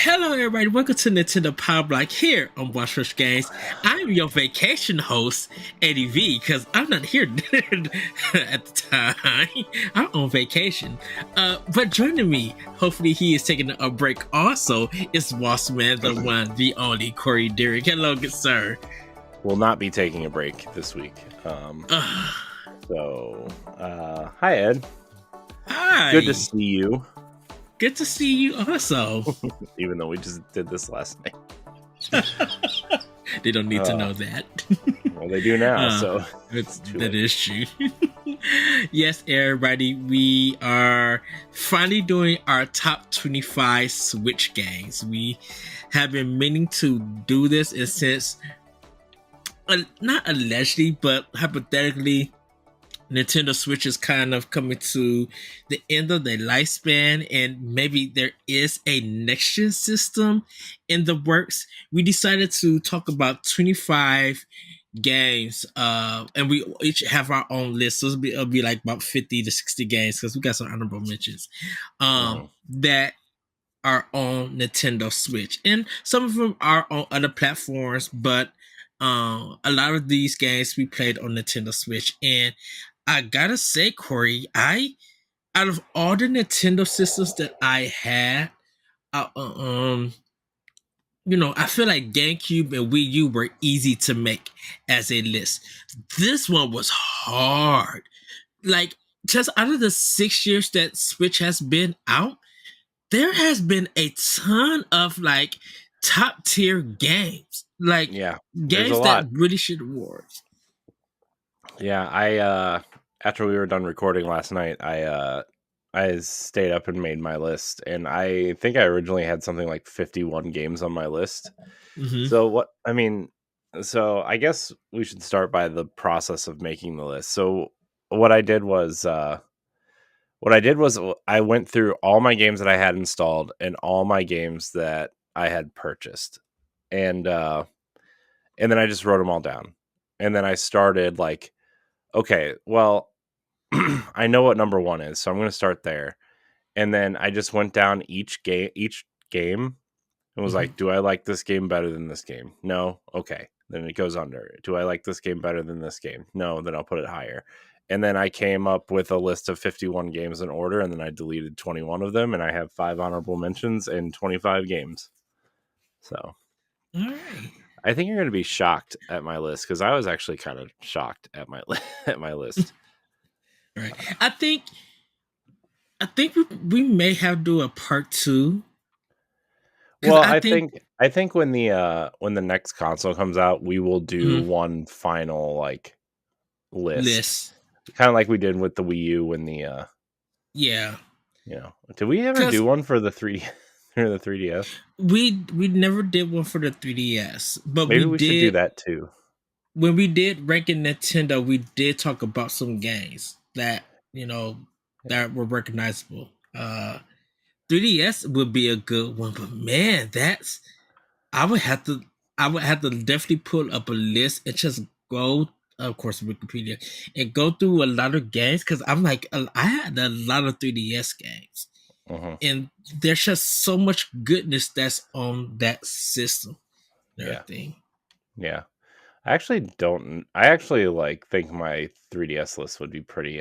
Hello, everybody. Welcome to Nintendo Pow Block here on Watch Rush Games. I'm your vacation host, Eddie V, because I'm not here at the time. I'm on vacation. But joining me, hopefully he is taking a break also, is Bossman, the one, the only Corey Dirrig. Hello, good sir. Will not be taking a break this week. Ugh. Hi, Ed. Hi. Good to see you. Good to see you also. Even though we just did this last night. They don't need to know that. Well, they do now, so that is true. Yes, everybody, we are finally doing our top 25 Switch games. We have been meaning to do this, and since not allegedly, but hypothetically, Nintendo Switch is kind of coming to the end of their lifespan, and maybe there is a next gen system in the works. We decided to talk about 25 games, and we each have our own list. So it'll be like about 50 to 60 games because we got some honorable mentions that are on Nintendo Switch, and some of them are on other platforms, but a lot of these games we played on Nintendo Switch. And I gotta say, Corey, out of all the Nintendo systems that I had, I feel like GameCube and Wii U were easy to make as a list. This one was hard. Like, just out of the 6 years that Switch has been out, there has been a ton of like top tier games. Like, games that really should awards. Yeah, after we were done recording last night, I stayed up and made my list, and I think I originally had something like 51 games on my list. Mm-hmm. So I guess we should start by the process of making the list. So what I did was I went through all my games that I had installed and all my games that I had purchased, and then I just wrote them all down, and then I started like, okay, well, I know what number one is, so I'm going to start there. And then I just went down each game and was like, do I like this game better than this game? No. Okay. Then it goes under. Do I like this game better than this game? No. Then I'll put it higher. And then I came up with a list of 51 games in order, and then I deleted 21 of them, and I have 5 honorable mentions and 25 games. So, all right. I think you're going to be shocked at my list, because I was actually kind of shocked at my list. Right. I think we may have to do a part 2. Well, I think when the next console comes out, we will do one final like list. Kind of like we did with the Wii U when the did we ever do one for the 3 or the 3DS? We never did one for the 3DS, but maybe we should do that too. When we did ranking Nintendo, we did talk about some games that that were recognizable. 3DS would be a good one, but man, I would have to definitely pull up a list and just go, of course, Wikipedia, and go through a lot of games, because I'm like, I had a lot of 3DS games, and there's just so much goodness that's on that system. Everything. Yeah. I actually like think my 3DS list would be pretty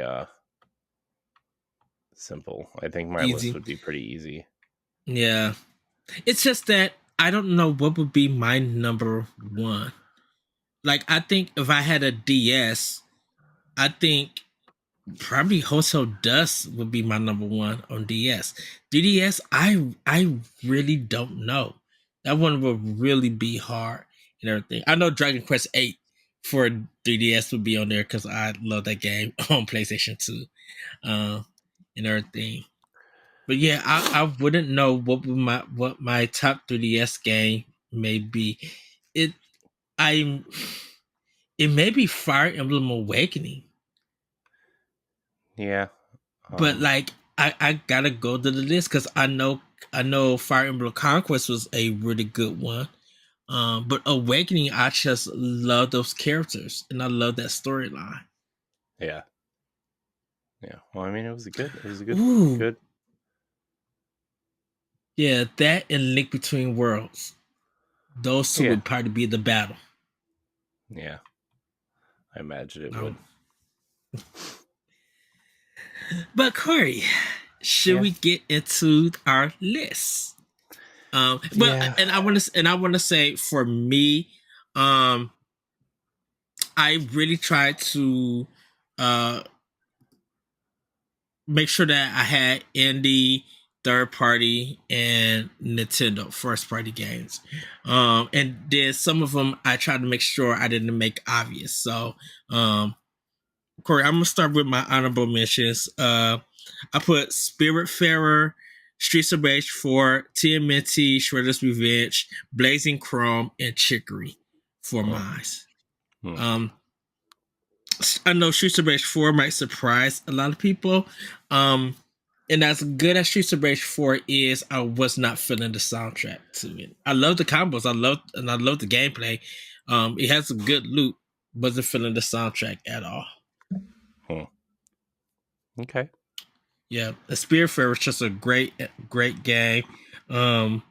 simple. I think my list would be pretty easy. Yeah. It's just that I don't know what would be my number one. Like, I think if I had a DS, I think probably Hotel Dust would be my number one on DS. 3DS, I really don't know. That one would really be hard and everything. I know Dragon Quest 8 for 3DS would be on there because I love that game on PlayStation 2 and everything. But yeah, I wouldn't know what my top 3DS game may be. It may be Fire Emblem Awakening. Yeah. But like I gotta go to the list because I know Fire Emblem Conquest was a really good one. But Awakening, I just love those characters and I love that storyline. Yeah. Yeah. Well, I mean, it was a good. Good. Yeah, that and Link Between Worlds. Those two Yeah, would probably be the battle. yeah, I imagine it Um, would. but Corey, should Yeah, we get into our list? But yeah, I want to say for me, um, I really tried to uh make sure that I had indie, third party, and Nintendo first party games. And then some of them I tried to make sure I didn't make obvious. So, Corey, I'm gonna start with my honorable mentions. I put Spiritfarer, Streets of Rage 4, TMNT, Shredder's Revenge, Blazing Chrome, and Chicory for hmm, mine. hmm, Um, I know Streets of Rage 4 might surprise a lot of people. Um, and as good as Streets of Rage 4 is, I was not feeling the soundtrack to it. I love the combos, I love the gameplay. It has a good loop, wasn't feeling the soundtrack at all. hmm. Okay. Yeah, the Spiritfarer was just a great game. Um,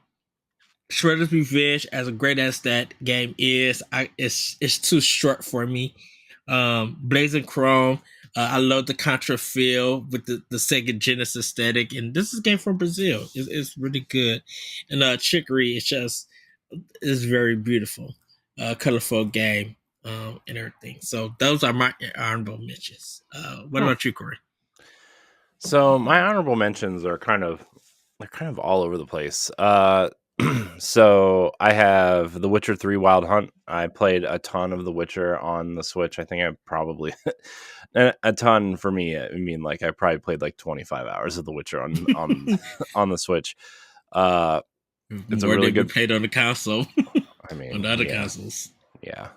Shredder's Revenge, as great as that game is, it's too short for me. Blazing Chrome, I love the Contra feel with the Sega Genesis aesthetic, and this is a game from Brazil. It's really good, and Chicory is very beautiful, colorful game, and everything. So those are my honorable mentions. What Hmm. about you, Corey? So my honorable mentions are kind of all over the place. So I have The Witcher 3 Wild Hunt. I played a ton of The Witcher on the Switch. I think I probably a ton for me. I mean, like I probably played like 25 hours of The Witcher on on the Switch. Uh, it's a More really than we good. played on the console, I on mean, the other yeah, consoles. yeah.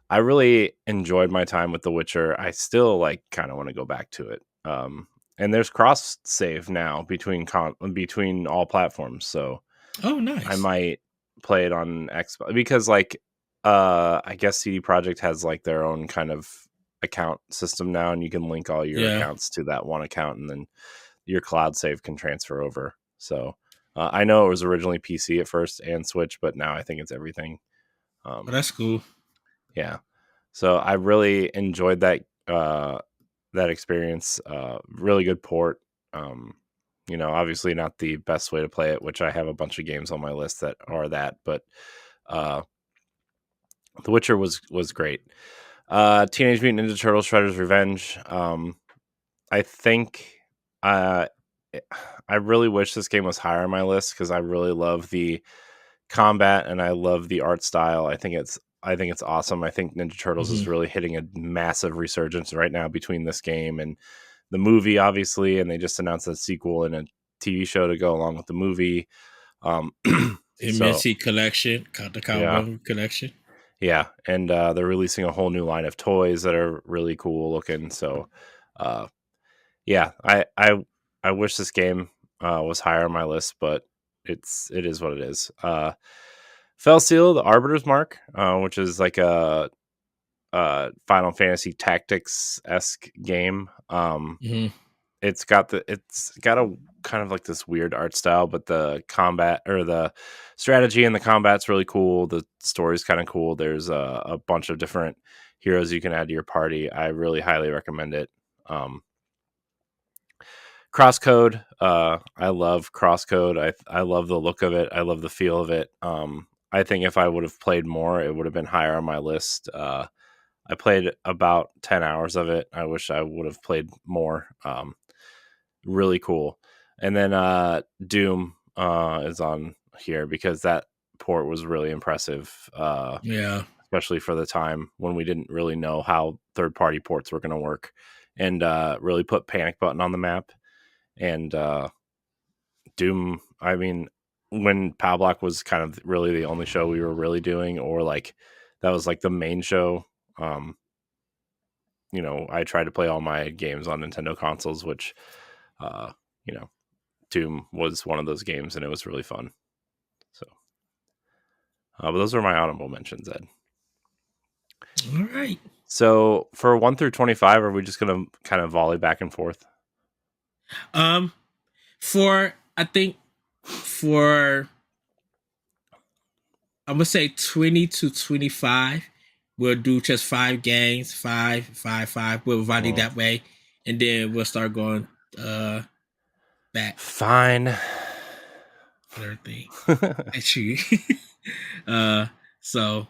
I really enjoyed my time with The Witcher. I still like kind of want to go back to it. And there's cross save now between all platforms, so Oh, I nice. might play it on Xbox because like I guess CD Projekt has like their own kind of account system now, and you can link all your Yeah, accounts to that one account, and then your cloud save can transfer over. So I know it was originally PC at first and Switch, but now I think it's everything. oh, Um, that's cool. yeah, so I really enjoyed that experience. Really good port. Um, obviously not the best way to play it, which I have a bunch of games on my list that are that, but uh, The Witcher was great. Teenage Mutant Ninja Turtles: Shredder's Revenge. I think uh, I really wish this game was higher on my list because I really love the combat and I love the art style. I think it's awesome. I think Ninja Turtles is Hmm. really hitting a massive resurgence right now between this game and the movie, obviously, and they just announced a sequel and a TV show to go along with the movie. Um, so MNC collection, the yeah, Cowboy collection. yeah, and they're releasing a whole new line of toys that are really cool looking. So, uh, yeah, I wish this game was higher on my list, but it is what it is. Fell Seal, the Arbiter's Mark, which is like a Final Fantasy Tactics esque game. Hmm. It's got a kind of like this weird art style, but the combat or the strategy and the combat's really cool. The story's kind of cool. There's a bunch of different heroes you can add to your party. I really highly recommend it. Um, Crosscode, I love Crosscode. I love the look of it. I love the feel of it. I think if I would have played more, it would have been higher on my list. I played about 10 hours of it. I wish I would have played more. Really cool. And then Doom is on here because that port was really impressive, Yeah, especially for the time when we didn't really know how third party ports were going to work, and really put Panic Button on the map. And Doom, I mean, when Pow Block was kind of really the only show we were really doing, or like that was like the main show. Um, I tried to play all my games on Nintendo consoles, which, uh, you know, Doom was one of those games, and it was really fun. So, but those are my honorable mentions, Ed. all right. So for 1 through 25, are we just gonna kind of volley back and forth? Um, for I think for I'm gonna say 20 to 25. We'll do just 5 games, five, five, five. We'll divide it Mm. that way, and then we'll start going back Fine. and everything. Actually, uh, so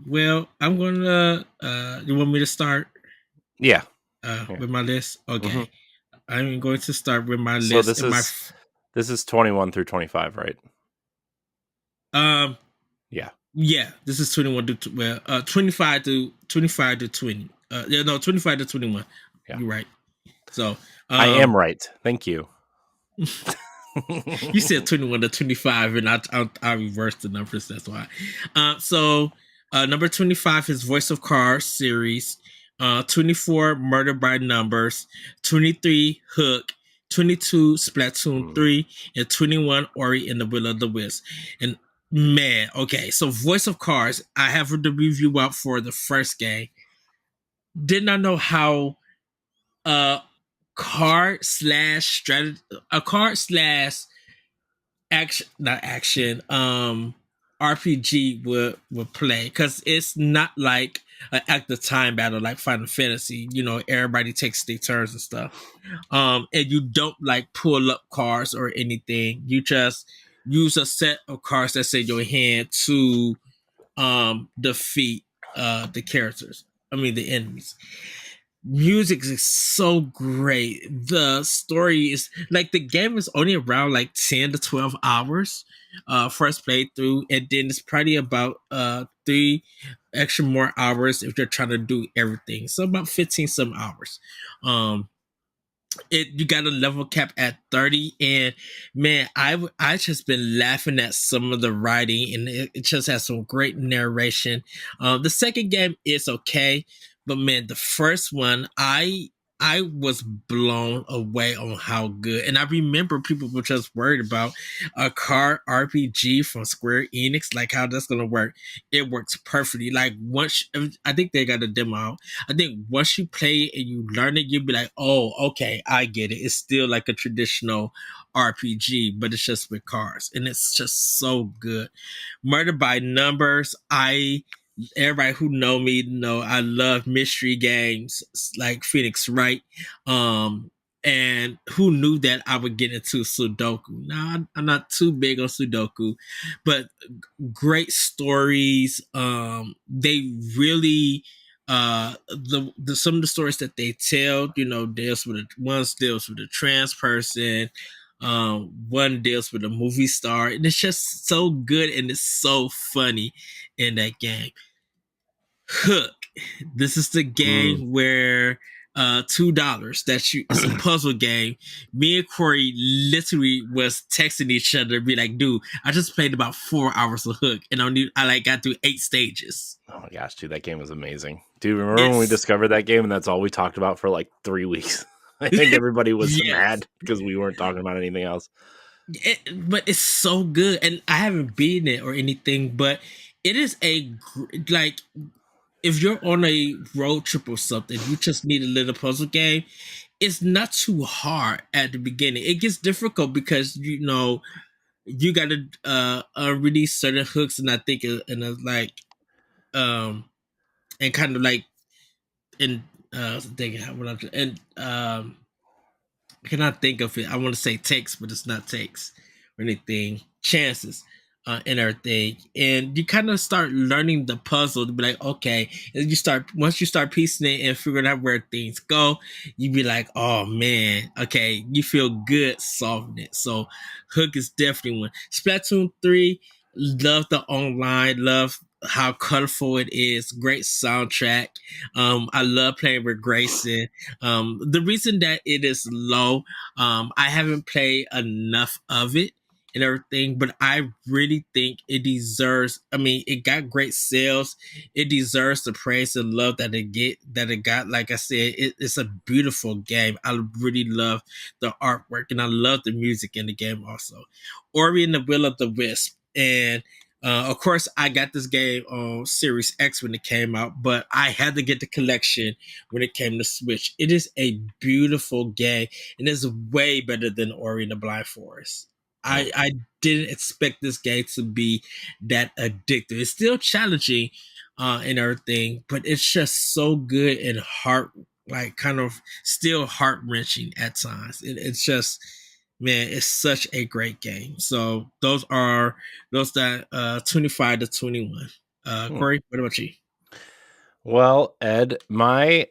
well, I'm gonna you want me to start Yeah. Yeah. with my list? hmm Okay, I'm going to start with my So list this and my is 21 through 25, right? um Yeah. yeah, this is 21 to 25 to 20. Yeah, no, 25 to 21. Yeah. You're right. So, I am um, right. Thank you. you said 21 to 25, and I reversed the numbers. That's why. So, number 25 is Voice of Cars series. 24 Murder by Numbers. 23 Hook. 22 Splatoon Mm. 3, and 21 Ori and the Will of the Wisp. And man, okay, so Voice of Cars, I have the review out for the first game. Did not know how uh card slash strategy a card slash action not action RPG would play, because it's not like an active time battle like Final Fantasy. Everybody takes their turns and stuff. And you don't like pull up cards or anything. You just use a set of cards that's in your hand to defeat the characters. I mean the enemies. Music is so great. The story is like the game is only around like 10 to 12 hours first playthrough, and then it's probably about 3 extra more hours if you're trying to do everything. So about 15 some hours. Um you got a level cap at 30, and man, I just been laughing at some of the writing, and it just has some great narration. The second game is okay, but man, the first one, I was blown away on how good. And I remember people were just worried about a car RPG from Square Enix, like how that's gonna work. It works perfectly. Like once I think they got a demo out. I think once you play it and you learn it, you'll be like, oh, okay, I get it. It's still like a traditional RPG, but it's just with cars. And it's just so good. Murder by Numbers, everybody who know me know I love mystery games like Phoenix Wright. And who knew that I would get into Sudoku? Now I'm not too big on Sudoku, but great stories. They really the some of the stories that they tell, deals with a trans person, one deals with a movie star, and it's just so good and it's so funny in that game. Hook. This is the Mm. game where $2 it's a puzzle game. Me and Corey literally was texting each other, be like, dude, I just played about 4 hours of Hook, and I like got through 8 stages. Oh my gosh, dude, that game was amazing. Dude, remember when we It's discovered that game and that's all we talked about for like 3 weeks? I think everybody was yes. mad because we weren't talking about anything else. But it's so good, and I haven't beaten it or anything, but it is like, if you're on a road trip or something, you just need a little puzzle game. It's not too hard at the beginning. It gets difficult because you got to release certain hooks, and I think like and kind of like in thinking what I'm and I cannot think of it. I want to say takes, but it's not takes or anything. Chances and everything. And you kind of start learning the puzzle to be like, okay. And once you start piecing it and figuring out where things go, you be like, oh man, okay. You feel good solving it. So Hook is definitely one. Splatoon 3, love the online, love how colorful it is. Great soundtrack. I love playing with Grayson. The reason that it is low, I haven't played enough of it and everything, but I really think it deserves. I mean, it got great sales. It deserves the praise and love that it got. Like I said, it's a beautiful game. I really love the artwork, and I love the music in the game also. Ori and the Will of the Wisp, and of course, I got this game on Series X when it came out, but I had to get the collection when it came to Switch. It is a beautiful game, and it's way better than Ori and the Blind Forest. Mm. I didn't expect this game to be that addictive. It's still challenging and everything, but it's just so good and heart like kind of still heart wrenching at times. It's just man, it's such a great game. So those that 25 to 21. Hmm. Corey, what about you? Well, Ed, my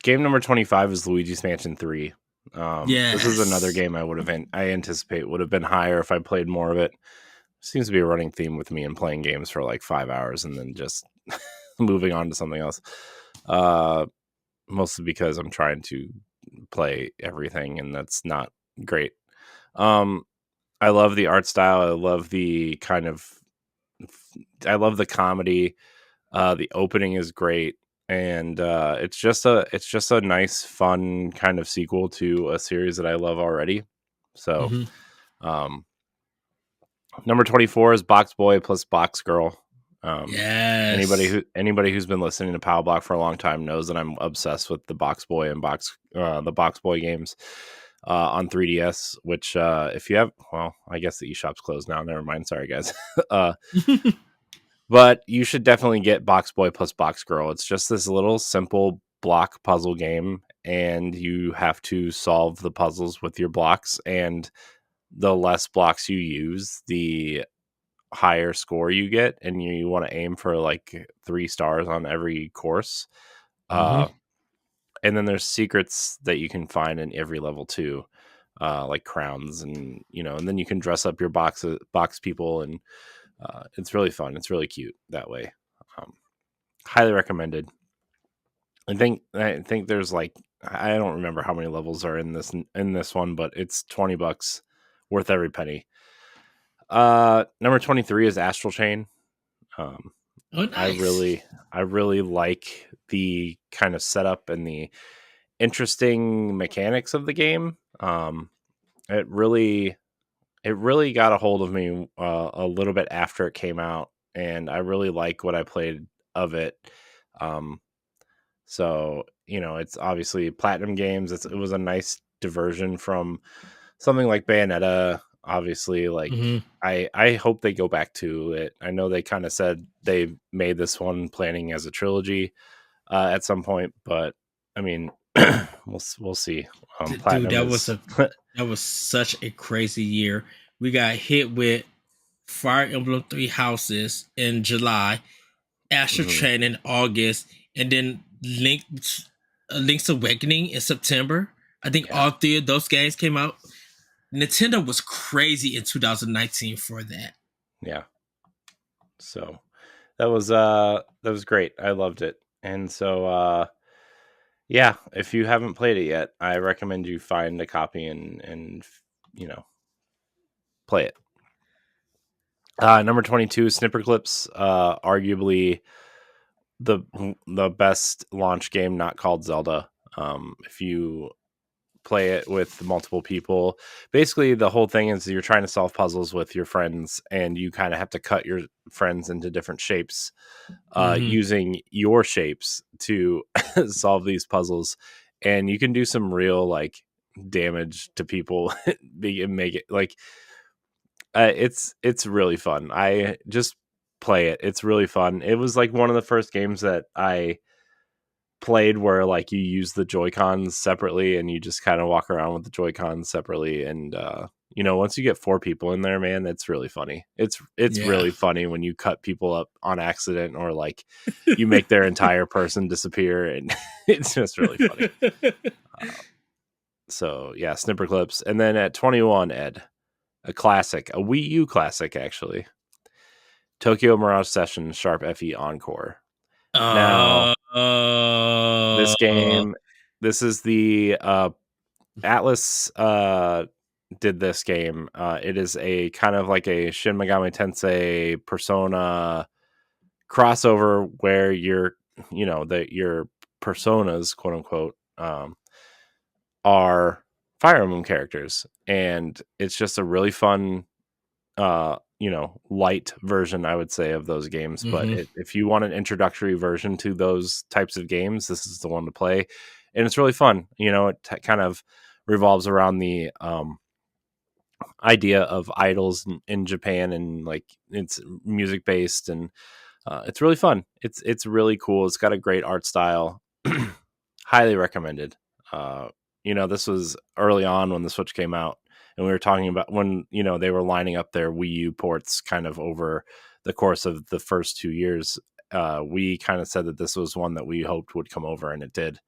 game number 25 is Luigi's Mansion 3. This is another Yes. game I anticipate would have been higher if I played more of it. Seems to be a running theme with me in playing games for like 5 hours and then just moving on to something else. Uh, Mostly because I'm trying to play everything, and that's not great. Um, I love the art style. I love the comedy. The opening is great, and it's just a nice, fun kind of sequel to a series that I love already. So, Hmm. um, number 24 is Box Boy plus Box Girl. Um, Yes. anybody who's been listening to Pow Block for a long time knows that I'm obsessed with the Box Boy and the Box Boy games on 3DS. Which if you have, well, I guess the eShop's closed now. Never mind. Sorry, guys. uh, but you should definitely get Box Boy plus Box Girl. It's just this little simple block puzzle game, and you have to solve the puzzles with your blocks. And the less blocks you use, the higher score you get, and you want to aim for like 3 stars on every course. Hmm. Uh, and then there's secrets that you can find in every level too, like crowns, and and then you can dress up your box people, and it's really fun. It's really cute that way. Um, Highly recommended. I think there's like, I don't remember how many levels are in this one, but it's $20, worth every penny. Number 23 is Astral Chain. Um, Oh, I nice. really I really like the kind of setup and the interesting mechanics of the game. It really it really got a hold of me a little bit after it came out, and I really like what I played of it. Um, so it's obviously Platinum Games. It was a nice diversion from something like Bayonetta. Obviously, like Hmm. I hope they go back to it. I know they kind of said they made this one planning as a trilogy at some point, but I mean, we'll see. Dude, Platinum is that was such a crazy year. We got hit with Fire Emblem Three Houses in July, Astral mhm, Chain in August, and then Link's Awakening in September. I think yeah, all three of those games came out. Nintendo was crazy in 2019 for that. yeah. So that was great. I loved it, and so yeah, if you haven't played it yet, I recommend you find a copy and you know play it. Number 22, Snipper Clips, arguably the the best launch game not called Zelda. If you play it with multiple people, basically the whole thing is you're trying to solve puzzles with your friends, and you kind of have to cut your friends into different shapes, Hmm. using your shapes to solve these puzzles, and you can do some real like damage to people. Make it like it's really fun. I just play it. It's really fun. It was like one of the first games that I played where like you use the Joy Cons separately, and you just kind of walk around with the Joy Cons separately. And once you get 4 people in there, man, it's really funny. It's Yeah. really funny when you cut people up on accident, or like you make their entire person disappear, and it's just really funny. Uh, so yeah, Snipper Clips, and then at 21, Ed, a classic, a Wii U classic actually. Tokyo Mirage Session Sharp FE Encore. Now, uh, this game, this is the Atlas did this game. It is a kind of like a Shin Megami Tensei Persona crossover where your personas, quote unquote, are Fire Emblem characters, and it's just a really fun light version, I would say, of those games. But hmm. if you want an introductory version to those types of games, this is the one to play, and it's really fun. It kind of revolves around the idea of idols in Japan, and like it's music based, and it's really fun. It's really cool. It's got a great art style. Highly recommended. Uh, this was early on when the Switch came out, and we were talking about when they were lining up their Wii U ports kind of over the course of the first 2 years. We kind of said that this was one that we hoped would come over, and it did.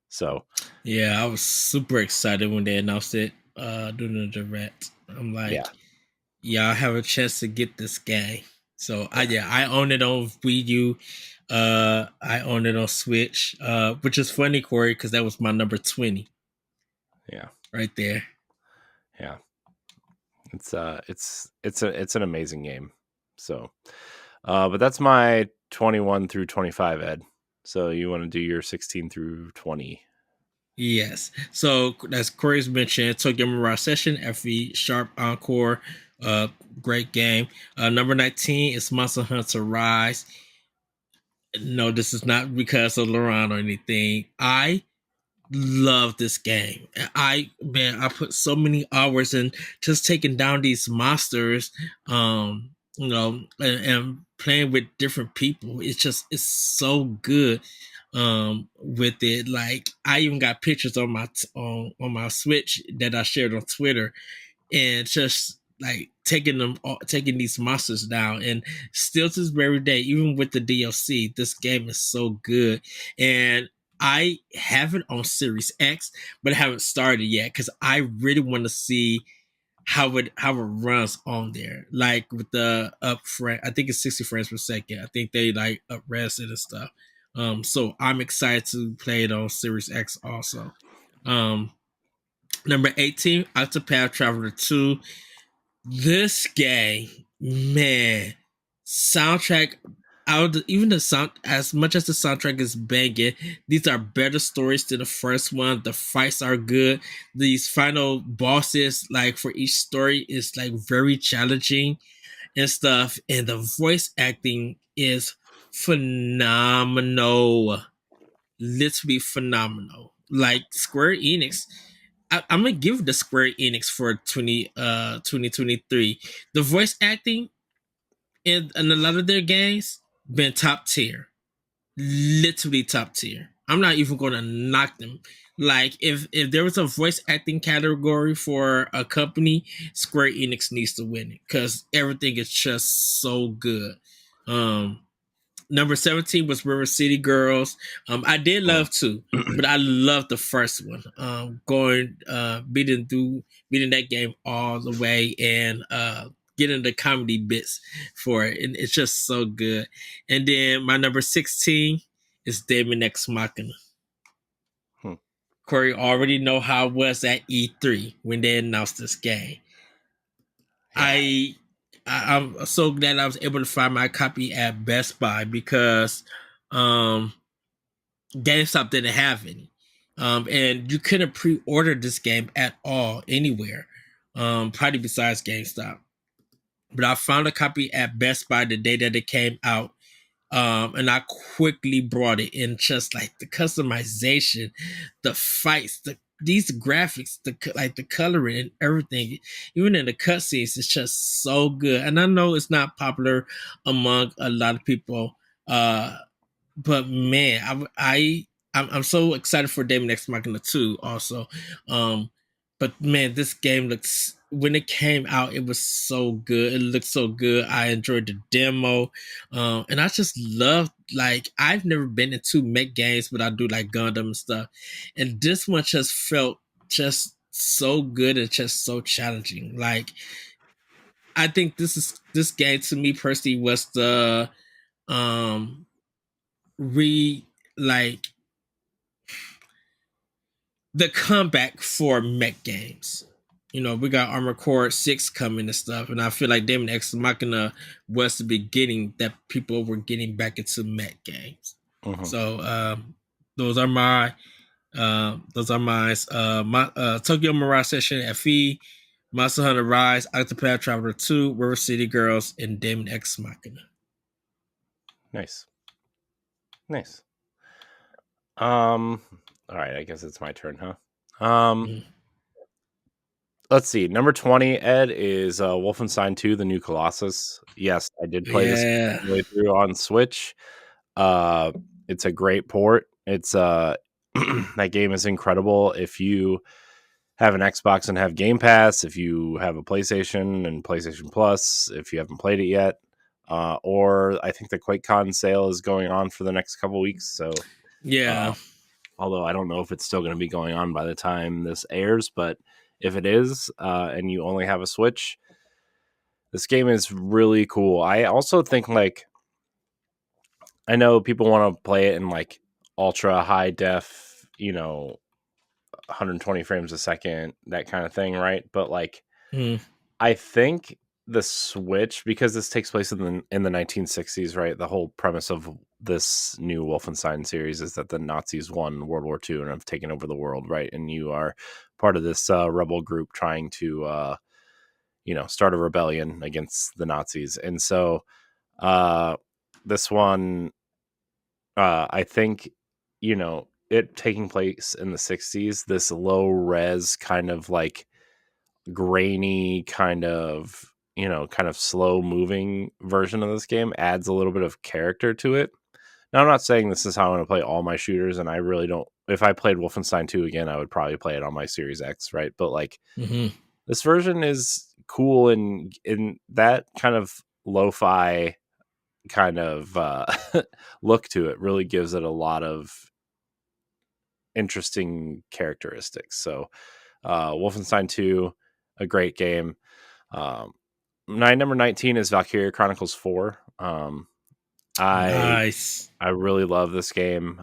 So Yeah, I was super excited when they announced it during the direct. I'm like, yeah, yeah, I have a chance to get this game. So yeah, I own it on Wii U. I own it on Switch. Which is funny, Corey, because that was my number 20 yeah, right there. yeah. It's an amazing game. So, but that's my 21 through 25, Ed. So you want to do your 16 through 20? Yes. So as Corey's mentioned, Tokyo Mirage Session, FE Sharp Encore, uh, great game. Number 19 is Monster Hunter Rise. No, this is not because of Laurent or anything. I love this game. I put so many hours in just taking down these monsters, and playing with different people. It's so good with it. Like I even got pictures on my Switch that I shared on Twitter, and just like taking these monsters down. And still to this very day, even with the DLC, this game is so good. And I have it on Series X, but I haven't started yet because I really want to see how it runs on there. Like with the up frame, I think it's 60 frames per second. I think they like up res it and stuff. So I'm excited to play it on Series X also. Um, Number 18, Octopath Traveler 2. This game, man, soundtrack out even the sound as much as the soundtrack is banging, these are better stories than the first one. The fights are good. These final bosses, like for each story, is like very challenging and stuff. And the voice acting is phenomenal, literally phenomenal. Like Square Enix, I'm gonna give the Square Enix for 2023. The voice acting in a lot of their games been top tier, literally top tier. I'm not even gonna knock them. Like if there was a voice acting category for a company, Square Enix needs to win it because everything is just so good. Um, Number 17 was River City Girls. I did Mm. love two, but I loved the first one. Going beating that game all the way and getting the comedy bits for it. And it's just so good. And then my number 16 is Daemon X Machina. Hmm. Corey already know how it was at E3 when they announced this game. Yeah. I'm so glad I was able to find my copy at Best Buy because um GameStop didn't have any. And you couldn't pre-order this game at all anywhere. Probably besides GameStop. But I found a copy at Best Buy the day that it came out. And I quickly brought it in. Just like the customization, the fights, these graphics, the coloring and everything, even in the cutscenes, it's just so good. And I know it's not popular among a lot of people, but man, I'm so excited for Daemon X Machina 2 also. Um, but man, this game looks when it came out, it was so good. It looked so good. I enjoyed the demo. And I just love like I've never been into mech games, but I do like Gundam and stuff. And this one just felt just so good and just so challenging. Like I think this game to me personally was the um re like the comeback for mech games. You know, we got Armored Core 6 coming and stuff, and I feel like Daemon X Machina was the beginning that people were getting back into mech games. Hmm. So those are my Tokyo Mirage Session FE, Monster Hunter Rise, Octopath Traveler 2, River City Girls, and Daemon X Machina. Nice. Nice. Um. All right. I guess it's my turn, huh? Um. Mm. let's see. Number 20, Ed, is Wolfenstein 2: The New Colossus. Yes, I did play this Yeah. all the way through on Switch. Uh, it's a great port. It's that game is incredible. If you have an Xbox and have Game Pass, if you have a PlayStation and PlayStation Plus, if you haven't played it yet, or I think the QuakeCon sale is going on for the next couple weeks. So, uh, Yeah. although I don't know if it's still going to be going on by the time this airs, but if it is, and you only have a Switch, this game is really cool. I also think like I know people want to play it in like ultra high def, 120 frames a second, that kind of thing, right? But like Mm. I think the Switch, because this takes place in the 1960s, right? The whole premise of this new Wolfenstein series is that the Nazis won World War II and have taken over the world, right? And you are part of this rebel group trying to, start a rebellion against the Nazis. And so uh, this one, I think, it taking place in the 60s, this low res kind of like grainy kind of slow moving version of this game adds a little bit of character to it. Now I'm not saying this is how I'm going to play all my shooters, and I really don't. If I played Wolfenstein 2 again, I would probably play it on my Series X, right? But like Hmm. this version is cool in that kind of lo-fi kind of look to it really gives it a lot of interesting characteristics. So Wolfenstein 2, a great game. um, number 19 is Valkyria Chronicles 4. I Nice. I really love this game.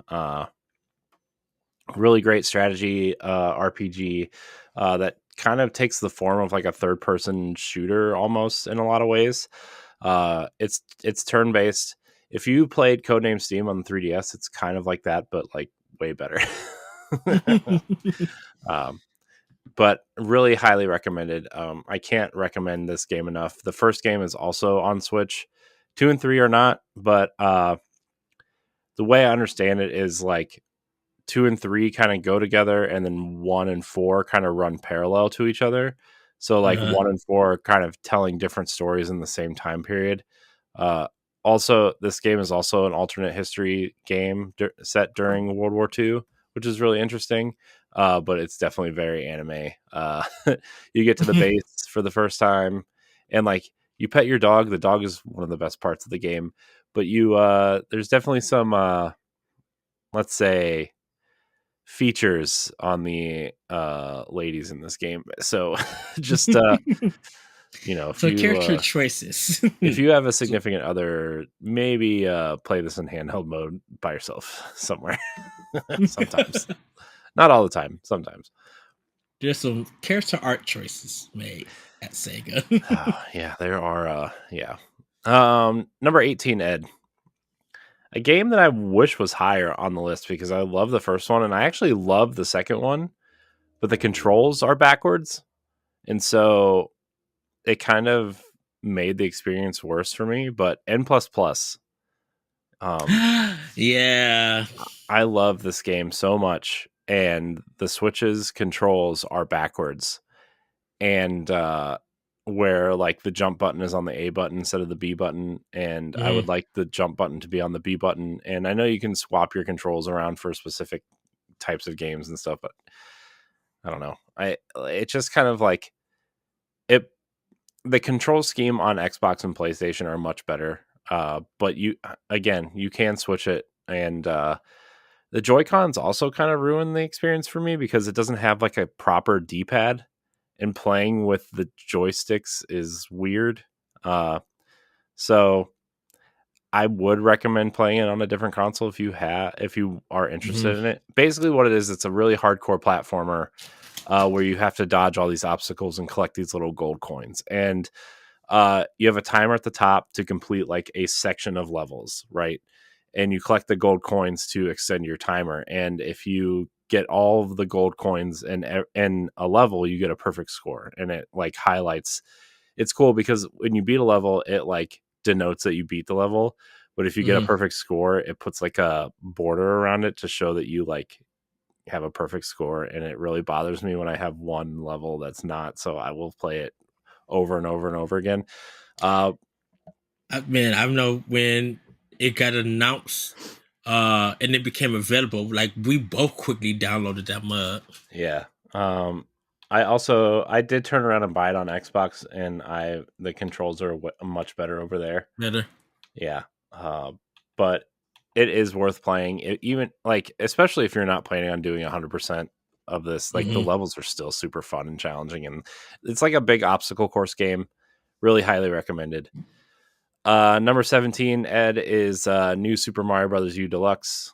Really great strategy RPG that kind of takes the form of like a third person shooter almost in a lot of ways. It's turn based. If you played Codename Steam on the 3DS, it's kind of like that, but like way better. um, but really highly recommended. I can't recommend this game enough. The first game is also on Switch. 2 and 3 are not, but the way I understand it is like 2 and 3 kind of go together, and then 1 and 4 kind of run parallel to each other. So like Uh-huh. 1 and 4 are kind of telling different stories in the same time period. Uh, Also, this game is also an alternate history game set during World War II, which is really interesting. But it's definitely very anime. You get to the base for the first time, and like you pet your dog. The dog is one of the best parts of the game. But there's definitely some, let's say, features on the ladies in this game. So just if So you character choices. if you have a So significant other, maybe play this in handheld mode by yourself somewhere. Sometimes, not all the time. Sometimes. there's some character art choices made at Sega. Yeah, there are. Yeah. Number 18, Ed. A game that I wish was higher on the list because I love the first one and I actually love the second one, but the controls are backwards, and so it kind of made the experience worse for me. But N plus plus, um, Yeah. I love this game so much, and the Switch's controls are backwards, and where like the jump button is on the A button instead of the B button, and I Mm. would like the jump button to be on the B button. And I know you can swap your controls around for specific types of games and stuff, but I don't know. It just kind of like it. The control scheme on Xbox and PlayStation are much better. But you can switch it, and the Joy Cons also kind of ruin the experience for me because it doesn't have like a proper D pad, and playing with the joysticks is weird. Uh, so I would recommend playing it on a different console if you are Mhm. interested in it. Basically, what it is, it's a really hardcore platformer where you have to dodge all these obstacles and collect these little gold coins. And you have a timer at the top to complete like a section of levels, right? And you collect the gold coins to extend your timer. And if you get all of the gold coins in a level, you get a perfect score, and it like highlights. It's cool because when you beat a level, it like denotes that you beat the level. But if you get a Mhm. perfect score, it puts like a border around it to show that you like have a perfect score, and it really bothers me when I have one level that's not. So I will play it over and over and over again. Uh, Man, I know when it got announced, and it became available. Like we both quickly downloaded that mug. yeah. I did turn around and buy it on Xbox, and the controls are much better over there. Better. Yeah. But it is worth playing. Even like, especially if you're not planning on doing 100% of this, like the Mm-hmm. levels are still super fun and challenging, and it's like a big obstacle course game. Really highly recommended. Number 17, Ed, is New Super Mario Brothers U Deluxe.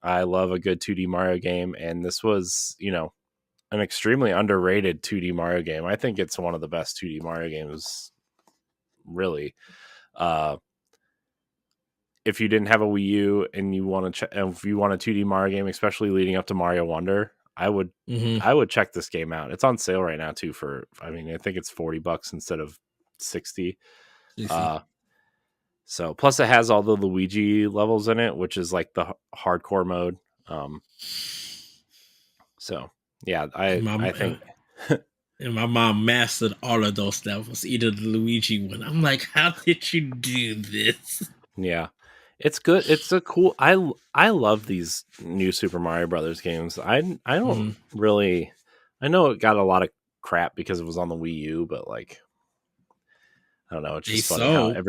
I love a good 2D Mario game, and this was, an extremely underrated 2D Mario game. I think it's one of the best 2D Mario games, really. Uh, if you didn't have a Wii U and you want to, if you want a 2D Mario game, especially leading up to Mario Wonder, I would, Mm-hmm. I would check this game out. It's on sale right now too. I think it's $40 instead of 60. Easy. Uh, so plus it has all the Luigi levels in it, which is like the hardcore mode. Um, so yeah, And I think, my mom mastered all of those levels, either the Luigi one. I'm like, how did you do this? yeah, it's good. It's a cool. I love these new Super Mario Brothers games. I don't Mm-hmm. really. I know it got a lot of crap because it was on the Wii U, but like I don't know. It's They just funny how so.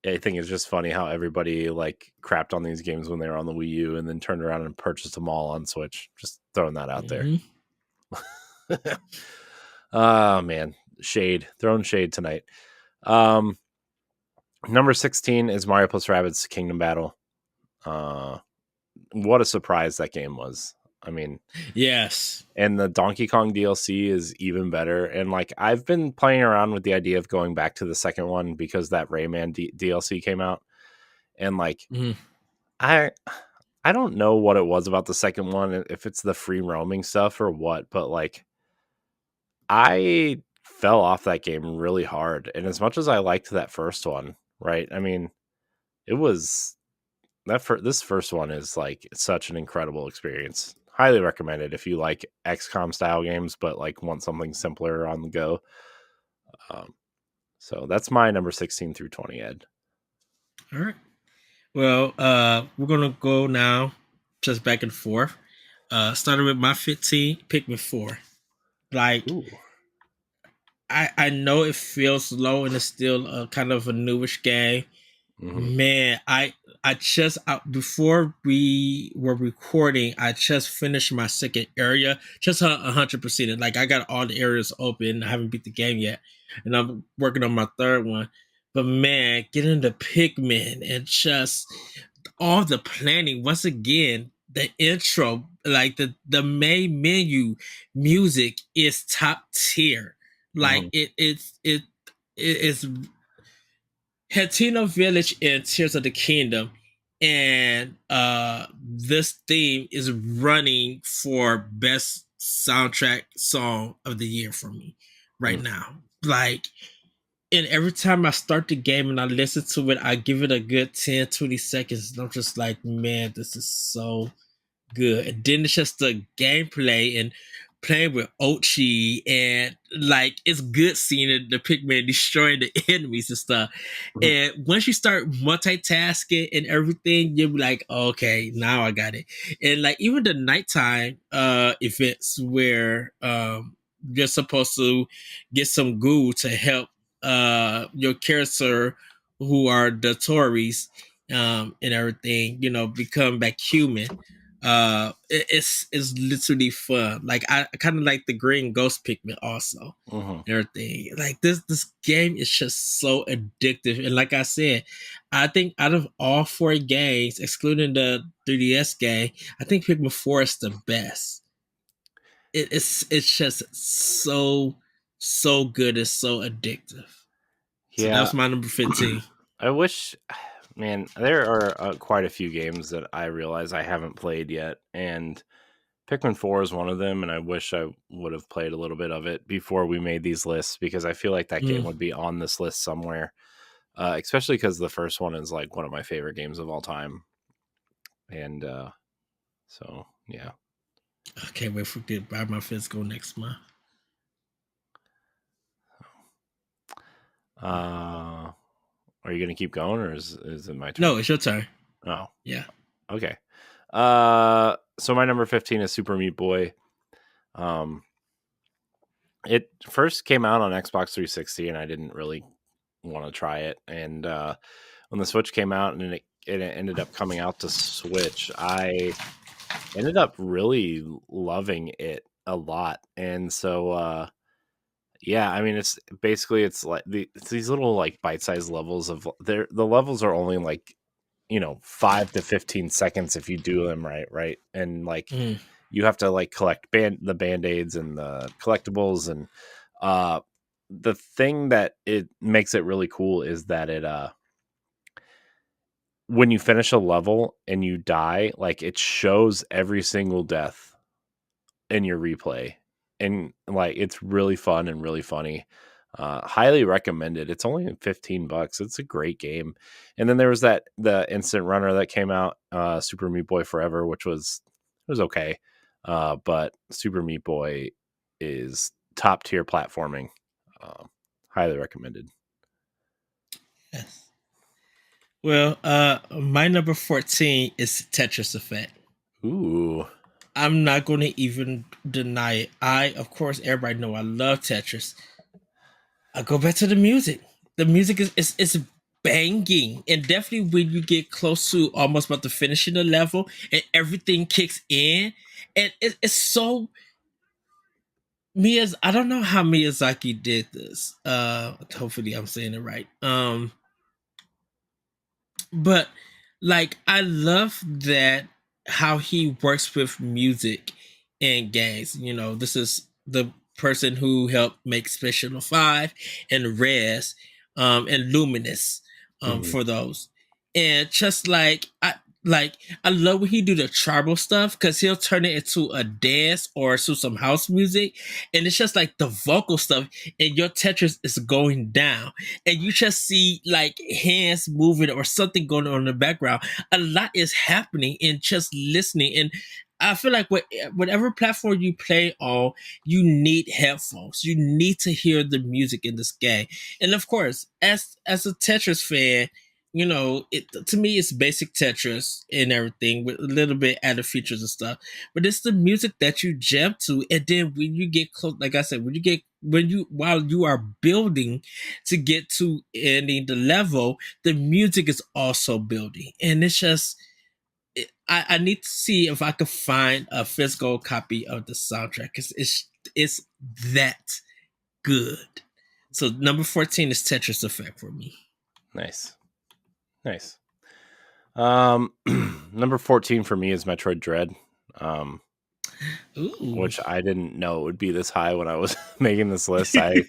I think it's just funny how everybody like crapped on these games when they were on the Wii U and then turned around and purchased them all on Switch. Just throwing that out there. Mm-hmm. Oh man, throwing shade tonight. Um, Number 16 is Mario plus Rabbids Kingdom Battle. Uh, what a surprise that game was. I mean, Yes. and the Donkey Kong DLC is even better. And like, I've been playing around with the idea of going back to the second one because that Rayman DLC came out, and like, Mm-hmm. I I don't know what it was about the second one, if it's the free roaming stuff or what, but like, I fell off that game really hard. And as much as I liked that first one, right? I mean, it was this first one is like such an incredible experience. Highly recommended if you like XCOM style games, but like want something simpler on the go. Um, so that's my number 16 through 20, Ed. All right. Well, we're gonna go now, just back and forth. Starting with my 15, Pikmin 4. Like, Ooh. I know it feels low and it's still a kind of a newish game. Mm-hmm. Man, I just before we were recording, I just finished my second area, just 100%. Like I got all the areas open. I haven't beat the game yet, and I'm working on my third one. But man, getting the Pikmin and just all the planning once again. The intro, like the main menu music is top tier. Like Mm-hmm. it is Hatino Village and Tears of the Kingdom, and this theme is running for best soundtrack song of the year for me right now. Like, and every time I start the game and I listen to it, I give it a good 10-20 seconds, and I'm just like, man, this is so good. And then it's just the gameplay and playing with Ochi, and like it's good seeing the Pikmin destroying the enemies and stuff. Mm-hmm. And once you start multitasking and everything, you'll be like, okay, now I got it. And like even the nighttime events where you're supposed to get some goo to help your character who are the Tories and everything, become back human. It's literally fun. Like I kind of like the green ghost Pikmin also. Mm-hmm. And everything like this game is just so addictive. And like I said, I think out of all four games, excluding the 3DS game, I think Pikmin 4 is the best. It's just so good. It's so addictive. So that Yeah. was my number 15. I wish, man, there are quite a few games that I realize I haven't played yet. And Pikmin 4 is one of them, and I wish I would have played a little bit of it before we made these lists because I feel like that game Mm. would be on this list somewhere. Especially because the first one is like one of my favorite games of all time. And so, yeah. I can't wait for to buy my physical next month. Are you gonna keep going, or is it my turn? No, it's your turn. Oh, Yeah. okay. So my number 15 is Super Meat Boy. It first came out on Xbox 360, and I didn't really want to try it. And when the Switch came out, and it ended up coming out to Switch, I ended up really loving it a lot. And so, yeah, I mean, it's basically it's these little like bite-sized levels of the levels are only like 5 to 15 seconds if you do them right, and like Mm. you have to like collect the band-aids and the collectibles. And uh the thing that it makes it really cool is that it when you finish a level and you die, like it shows every single death in your replay, and like it's really fun and really funny. Highly recommended. It's only $15. It's a great game. And then there was the instant runner that came out, Super Meat Boy Forever, which was okay. But Super Meat Boy is top tier platforming. Highly recommended. Yes. Well, my number 14 is Tetris Effect. Ooh. I'm not going to even deny it. Of course, everybody know I love Tetris. I go back to the music. The music is banging, and definitely when you get close to almost about to finishing the level, and everything kicks in, and it's so I don't know how Miyazaki did this. Hopefully I'm saying it right. But like I love that how he works with music in games. This is the person who helped make Special 5 and Res and Luminous Mhm. for those. And just I love when he do the tribal stuff because he'll turn it into a dance or to some house music, and it's just like the vocal stuff, and your Tetris is going down, and you just see like hands moving or something going on in the background. A lot is happening in just listening. And I feel like whatever platform you play on, you need headphones. You need to hear the music in this game. And of course, as a Tetris fan, to me it's basic Tetris and everything with a little bit added features and stuff. But it's the music that you jump to, and then when you get close, like I said, while you are building to get to ending the level, the music is also building, and it's just I need to see if I could find a physical copy of the soundtrack because it's that good. So number 14 is Tetris Effect for me. Nice. Number 14 for me is Metroid Dread. Ooh. Which I didn't know it would be this high when I was making this list. I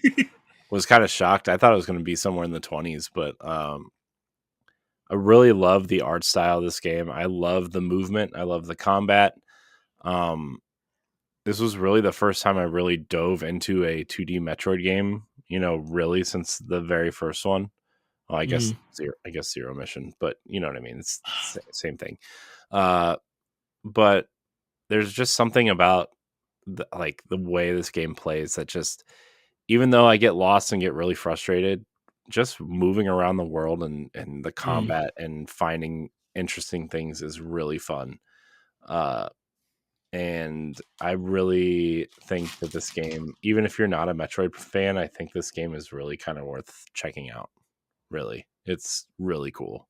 was kind of shocked. I thought it was going to be somewhere in the 20s, but I really love the art style of this game. I love the movement. I love the combat. This was really the first time I really dove into a 2D Metroid game, really since the very first one. Well, I guess Zero Mission, but you know what I mean? It's same thing. But there's just something about the way this game plays that just, even though I get lost and get really frustrated, just moving around the world and the combat and finding interesting things is really fun. And I really think that this game, even if you're not a Metroid fan, I think this game is really kind of worth checking out. Really, it's really cool.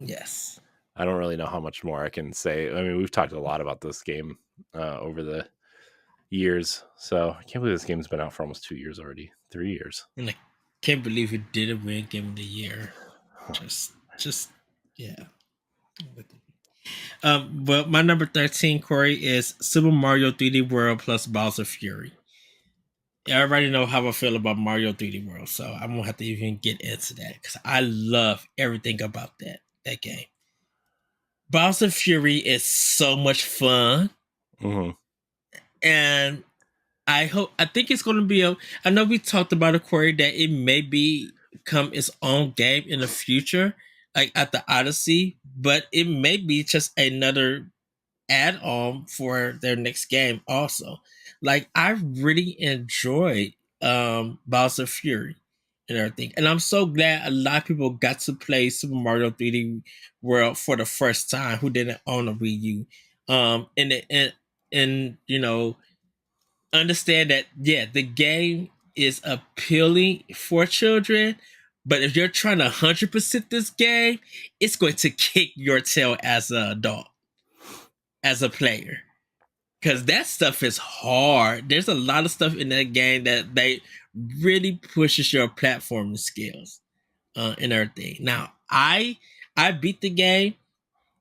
Yes. I don't really know how much more I can say. I mean, we've talked a lot about this game over the years, so I can't believe this game's been out for almost 2 years already. 3 years. And I can't believe it didn't win Game of the Year. Just yeah. Well, my number 13, Corey, is Super Mario 3D World plus Bowser Fury. Everybody know how I feel about Mario 3D World, so I won't have to even get into that because I love everything about that game. Bowser Fury is so much fun, and I think it's going to be I know we talked about it, Corey, that it may become its own game in the future, like at the Odyssey, but it may be just another add-on for their next game also. Like I really enjoyed Bowser Fury and everything. And I'm so glad a lot of people got to play Super Mario 3D World for the first time who didn't own a Wii U. And you know, understand that yeah, the game is appealing for children, but if you're trying to 100% this game, it's going to kick your tail as an adult, as a player. Because that stuff is hard. There's a lot of stuff in that game that they really pushes your platforming skills and everything. Now, I beat the game,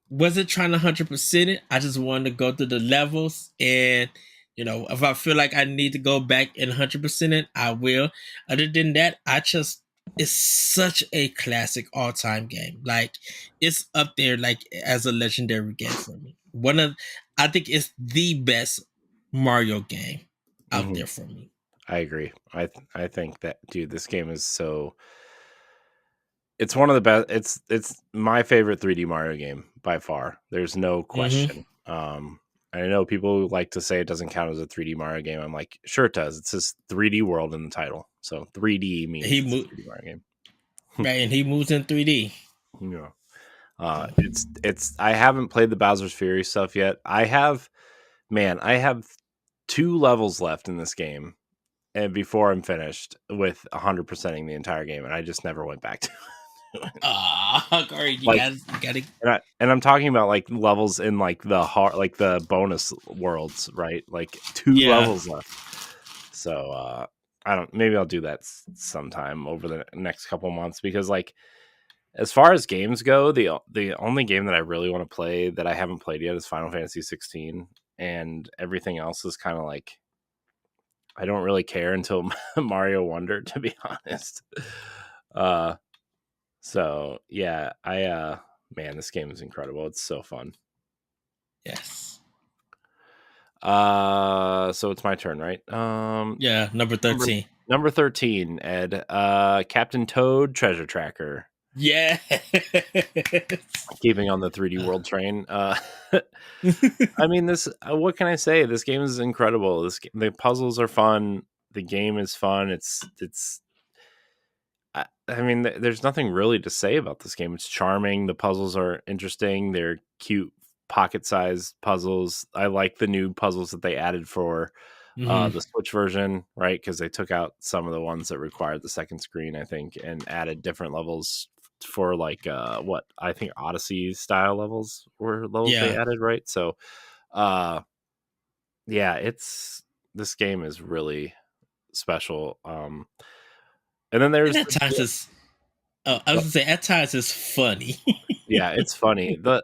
wasn't trying to 100% it. I just wanted to go through the levels, and if I feel like I need to go back and 100% it, I will. Other than that, it's such a classic all-time game. Like it's up there like as a legendary game for me. I think it's the best Mario game out Mhm. there for me. I agree. I think that, dude, this game is so. It's one of the best. It's my favorite 3D Mario game by far. There's no Mm-hmm. question. I know people like to say it doesn't count as a 3D Mario game. I'm like, sure it does. It says 3D World in the title, so 3D means He it's a moved 3D Mario game. right, and he moves in 3D. Yeah. So It's. I haven't played the Bowser's Fury stuff yet. I have 2 levels left in this game, and before I'm finished with 100%ing the entire game, and I just never went back to it. Corey, Like, you gotta and I'm talking about like levels in like the hard, like the bonus worlds, right? Like 2 levels left. So I don't. Maybe I'll do that sometime over the next couple months, because like, as far as games go, the only game that I really want to play that I haven't played yet is Final Fantasy 16, and everything else is kind of like, I don't really care until Mario Wonder, to be honest. Uh, so yeah, man, this game is incredible. It's so fun. yes. So it's my turn, right? Yeah, number Number 13. number 13, Ed. Captain Toad Treasure Tracker. Yeah. Keeping on the 3D World train. I mean, this. What can I say? This game is incredible. The puzzles are fun. The game is fun. It's. I mean, there's nothing really to say about this game. It's charming. The puzzles are interesting. They're cute, pocket-sized puzzles. I like the new puzzles that they added for Hmm. the Switch version, right? Because they took out some of the ones that required the second screen, I think, and added different levels for like what I think Odyssey style levels were levels they Yeah. added, right? So uh yeah, it's this game is really special. And then And there's at times it's I was gonna say at times it's funny. yeah, it's funny. The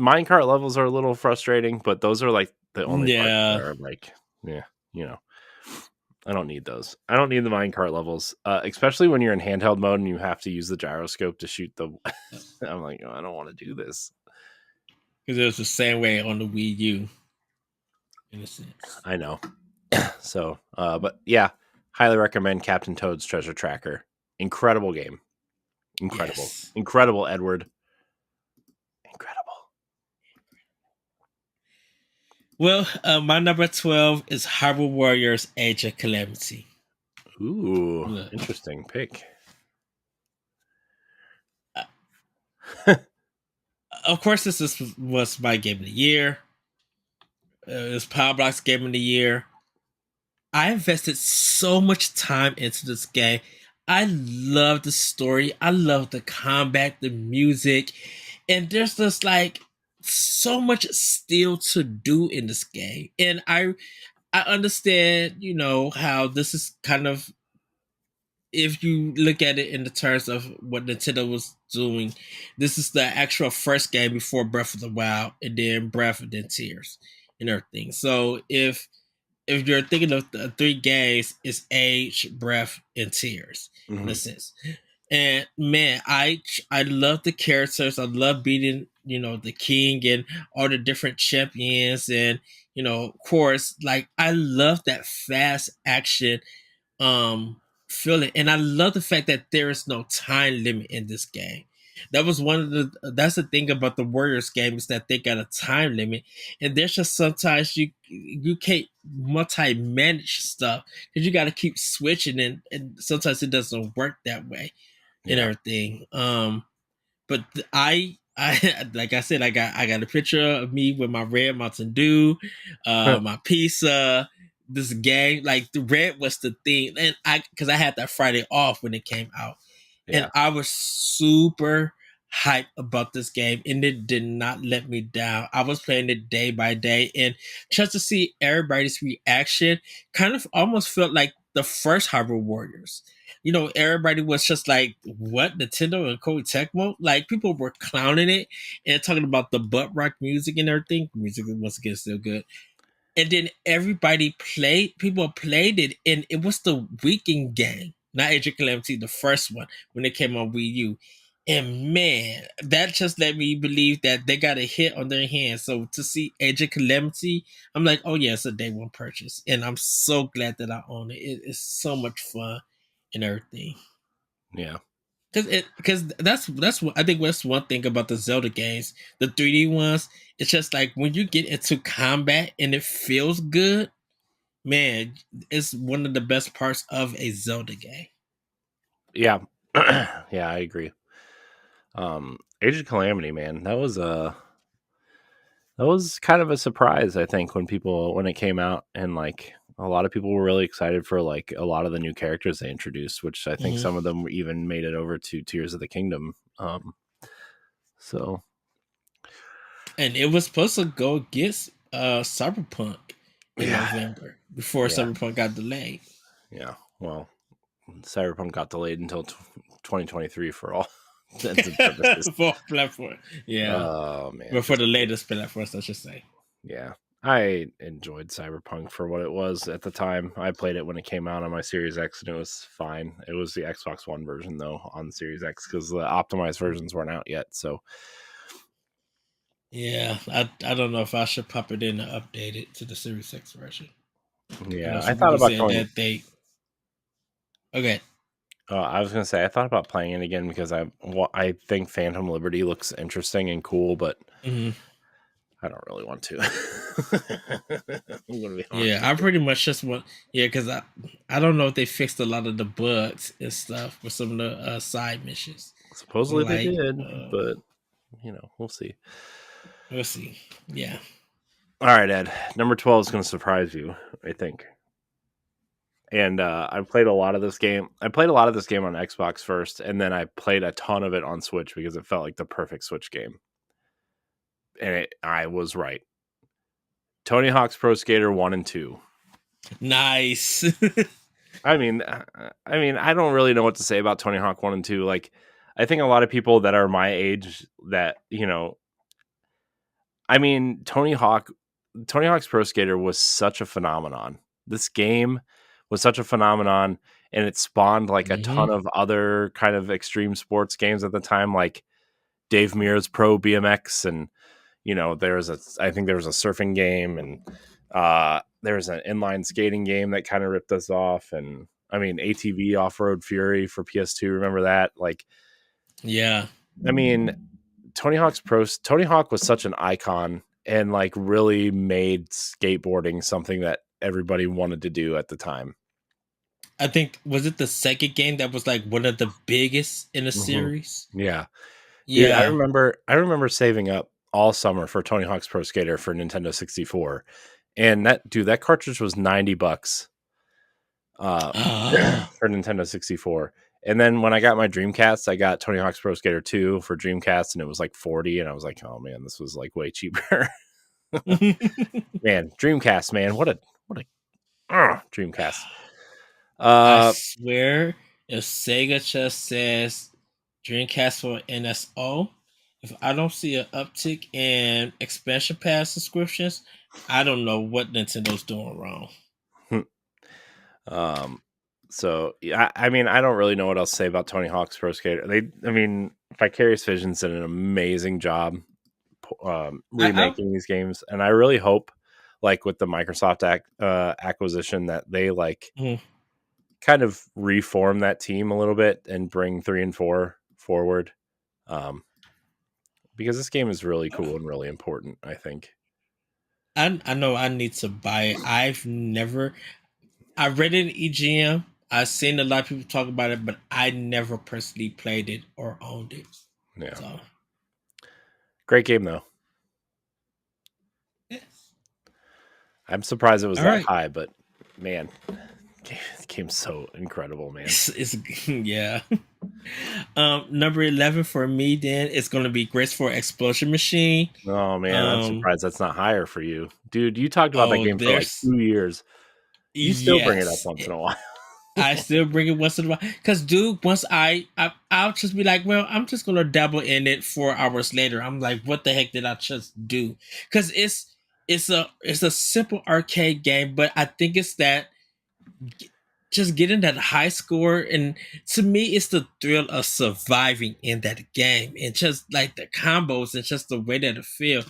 minecart levels are a little frustrating, but those are like the only parts that Yeah. are like, yeah, you know, I don't need those. I don't need the minecart levels, especially when you're in handheld mode and you have to use the gyroscope to shoot the. I'm like, oh, I don't want to do this. Because it was the same way on the Wii U, in a sense. I know. So, but yeah, highly recommend Captain Toad's Treasure Tracker. Incredible game. Incredible. Yes. Incredible, Edward. Incredible. Well, my number 12 is Hyrule Warriors Age of Calamity. Ooh, Look, interesting pick. uh, of course, was my game of the year. It was Power Block's game of the year. I invested so much time into this game. I love the story. I love the combat, the music, and there's just like so much still to do in this game. And I understand, how this is kind of, if you look at it in the terms of what Nintendo was doing, this is the actual first game before Breath of the Wild, and then Breath and then Tears and everything. So if you're thinking of the three games, it's Age, Breath, and Tears in a Mhm. sense. And man, I love the characters. I love beating the king and all the different champions, and of course, like I love that fast action feeling, and I love the fact that there is no time limit in this game. That was one of the. That's the thing about the Warriors game is that they got a time limit, and there's just sometimes you can't multi manage stuff because you got to keep switching, and sometimes it doesn't work that way and Yeah. everything. But I like I said, I got a picture of me with my red Mountain Dew, my pizza. This game, like the red was the thing, and because I had that Friday off when it came out, and Yeah. I was super hyped about this game, and it did not let me down. I was playing it day by day, and just to see everybody's reaction, kind of almost felt like the first Hyrule Warriors. Everybody was just like, "What Nintendo and Koei Tecmo?" Like people were clowning it and talking about the butt rock music and everything. Music was once again still good, and then people played it, and it was the Weekend game, not Age of Calamity, the first one when it came on Wii U. And man, that just let me believe that they got a hit on their hands. So to see Age of Calamity, I'm like, oh yeah, it's a day one purchase, and I'm so glad that I own it. It is so much fun and everything. Yeah. Because that's what I think. That's one thing about the Zelda games, the 3D ones. It's just like when you get into combat and it feels good, man, it's one of the best parts of a Zelda game. Yeah. Yeah, I agree. Age of Calamity, man, that was kind of a surprise, I think, when it came out, and like a lot of people were really excited for like a lot of the new characters they introduced, which I think Hmm. some of them even made it over to Tears of the Kingdom. So And it was supposed to go against Cyberpunk in yeah, November before yeah, Cyberpunk got delayed. yeah. Well, Cyberpunk got delayed until 2023 for all intents and purposes. For platform, yeah, Oh man, but for just the latest platforms, I should say. yeah. I enjoyed Cyberpunk for what it was at the time. I played it when it came out on my Series X, and it was fine. It was the Xbox One version though on the Series X because the optimized versions weren't out yet. So Yeah, I don't know if I should pop it in and update it to the Series X version. I know yeah, I some thought people about said going. that they okay. I was gonna say I thought about playing it again because I think Phantom Liberty looks interesting and cool, but Hmm. I don't really want to. I'm gonna be honest Yeah, with I you. pretty much just want because I don't know if they fixed a lot of the bugs and stuff with some of the side missions. I'm Supposedly they like, did, but we'll see. we'll see. Yeah. All right, Ed. Number 12 is gonna surprise you, I think. And I played a lot of this game. I played a lot of this game on Xbox first, and then I played a ton of it on Switch because it felt like the perfect Switch game. And I was right. Tony Hawk's Pro Skater 1 and 2. Nice. I don't really know what to say about Tony Hawk 1 and 2. Like, I think a lot of people that are my age that, Tony Hawk's Pro Skater was such a phenomenon. This game was such a phenomenon, and it spawned like a Hmm. ton of other kind of extreme sports games at the time, like Dave Mirra's Pro BMX, and I think there was a surfing game, and there was an inline skating game that kind of ripped us off, and ATV Off Road Fury for PS2. Remember that? Like, Yeah. I mean, Tony Hawk was such an icon and like really made skateboarding something that everybody wanted to do at the time. I think was it the second game that was like one of the biggest in the Hmm. series? Yeah, dude, I Yeah. remember. I remember saving up all summer for Tony Hawk's Pro Skater for Nintendo 64, and that cartridge was $90 uh, for Nintendo 64. And then when I got my Dreamcast, I got Tony Hawk's Pro Skater 2 for Dreamcast, and it was like 40, and I was like, oh man, this was like way cheaper. Man, Dreamcast, man, what a Dreamcast. I Uh, swear, if Sega just says Dreamcast for NSO, if I don't see an uptick in expansion pass subscriptions, I don't know what Nintendo's doing wrong. um, so yeah, I don't really know what else to say about Tony Hawk's Pro Skater. Vicarious Visions did an amazing job I remaking these games, and I really hope, like with the Microsoft acquisition, that they like mm, kind of reform that team a little bit and bring 3 and 4 forward. um, because this game is really cool and really important, I think. I know I need to buy it. I read it in EGM. I've seen a lot of people talk about it, but I never personally played it or owned it. Yeah. So Great game, though. yeah. I'm surprised it was All that right. high, but man, this game's so incredible, man. It's yeah. Number 11 for me then it's gonna be Graceful Explosion Machine. Oh man, I'm Um, surprised that's not higher for you, dude. You talked about that oh, game for like there's 2 years. You still bring it up yes. once in a while. I still bring it once in a while because, dude, once I'll just be like, well, I'm just gonna dabble in it 4 hours later. I'm like, what the heck did I just do? Because it's a simple arcade game, but I think it's that just getting that high score, and to me, it's the thrill of surviving in that game, and just like the combos and just the way that it feels.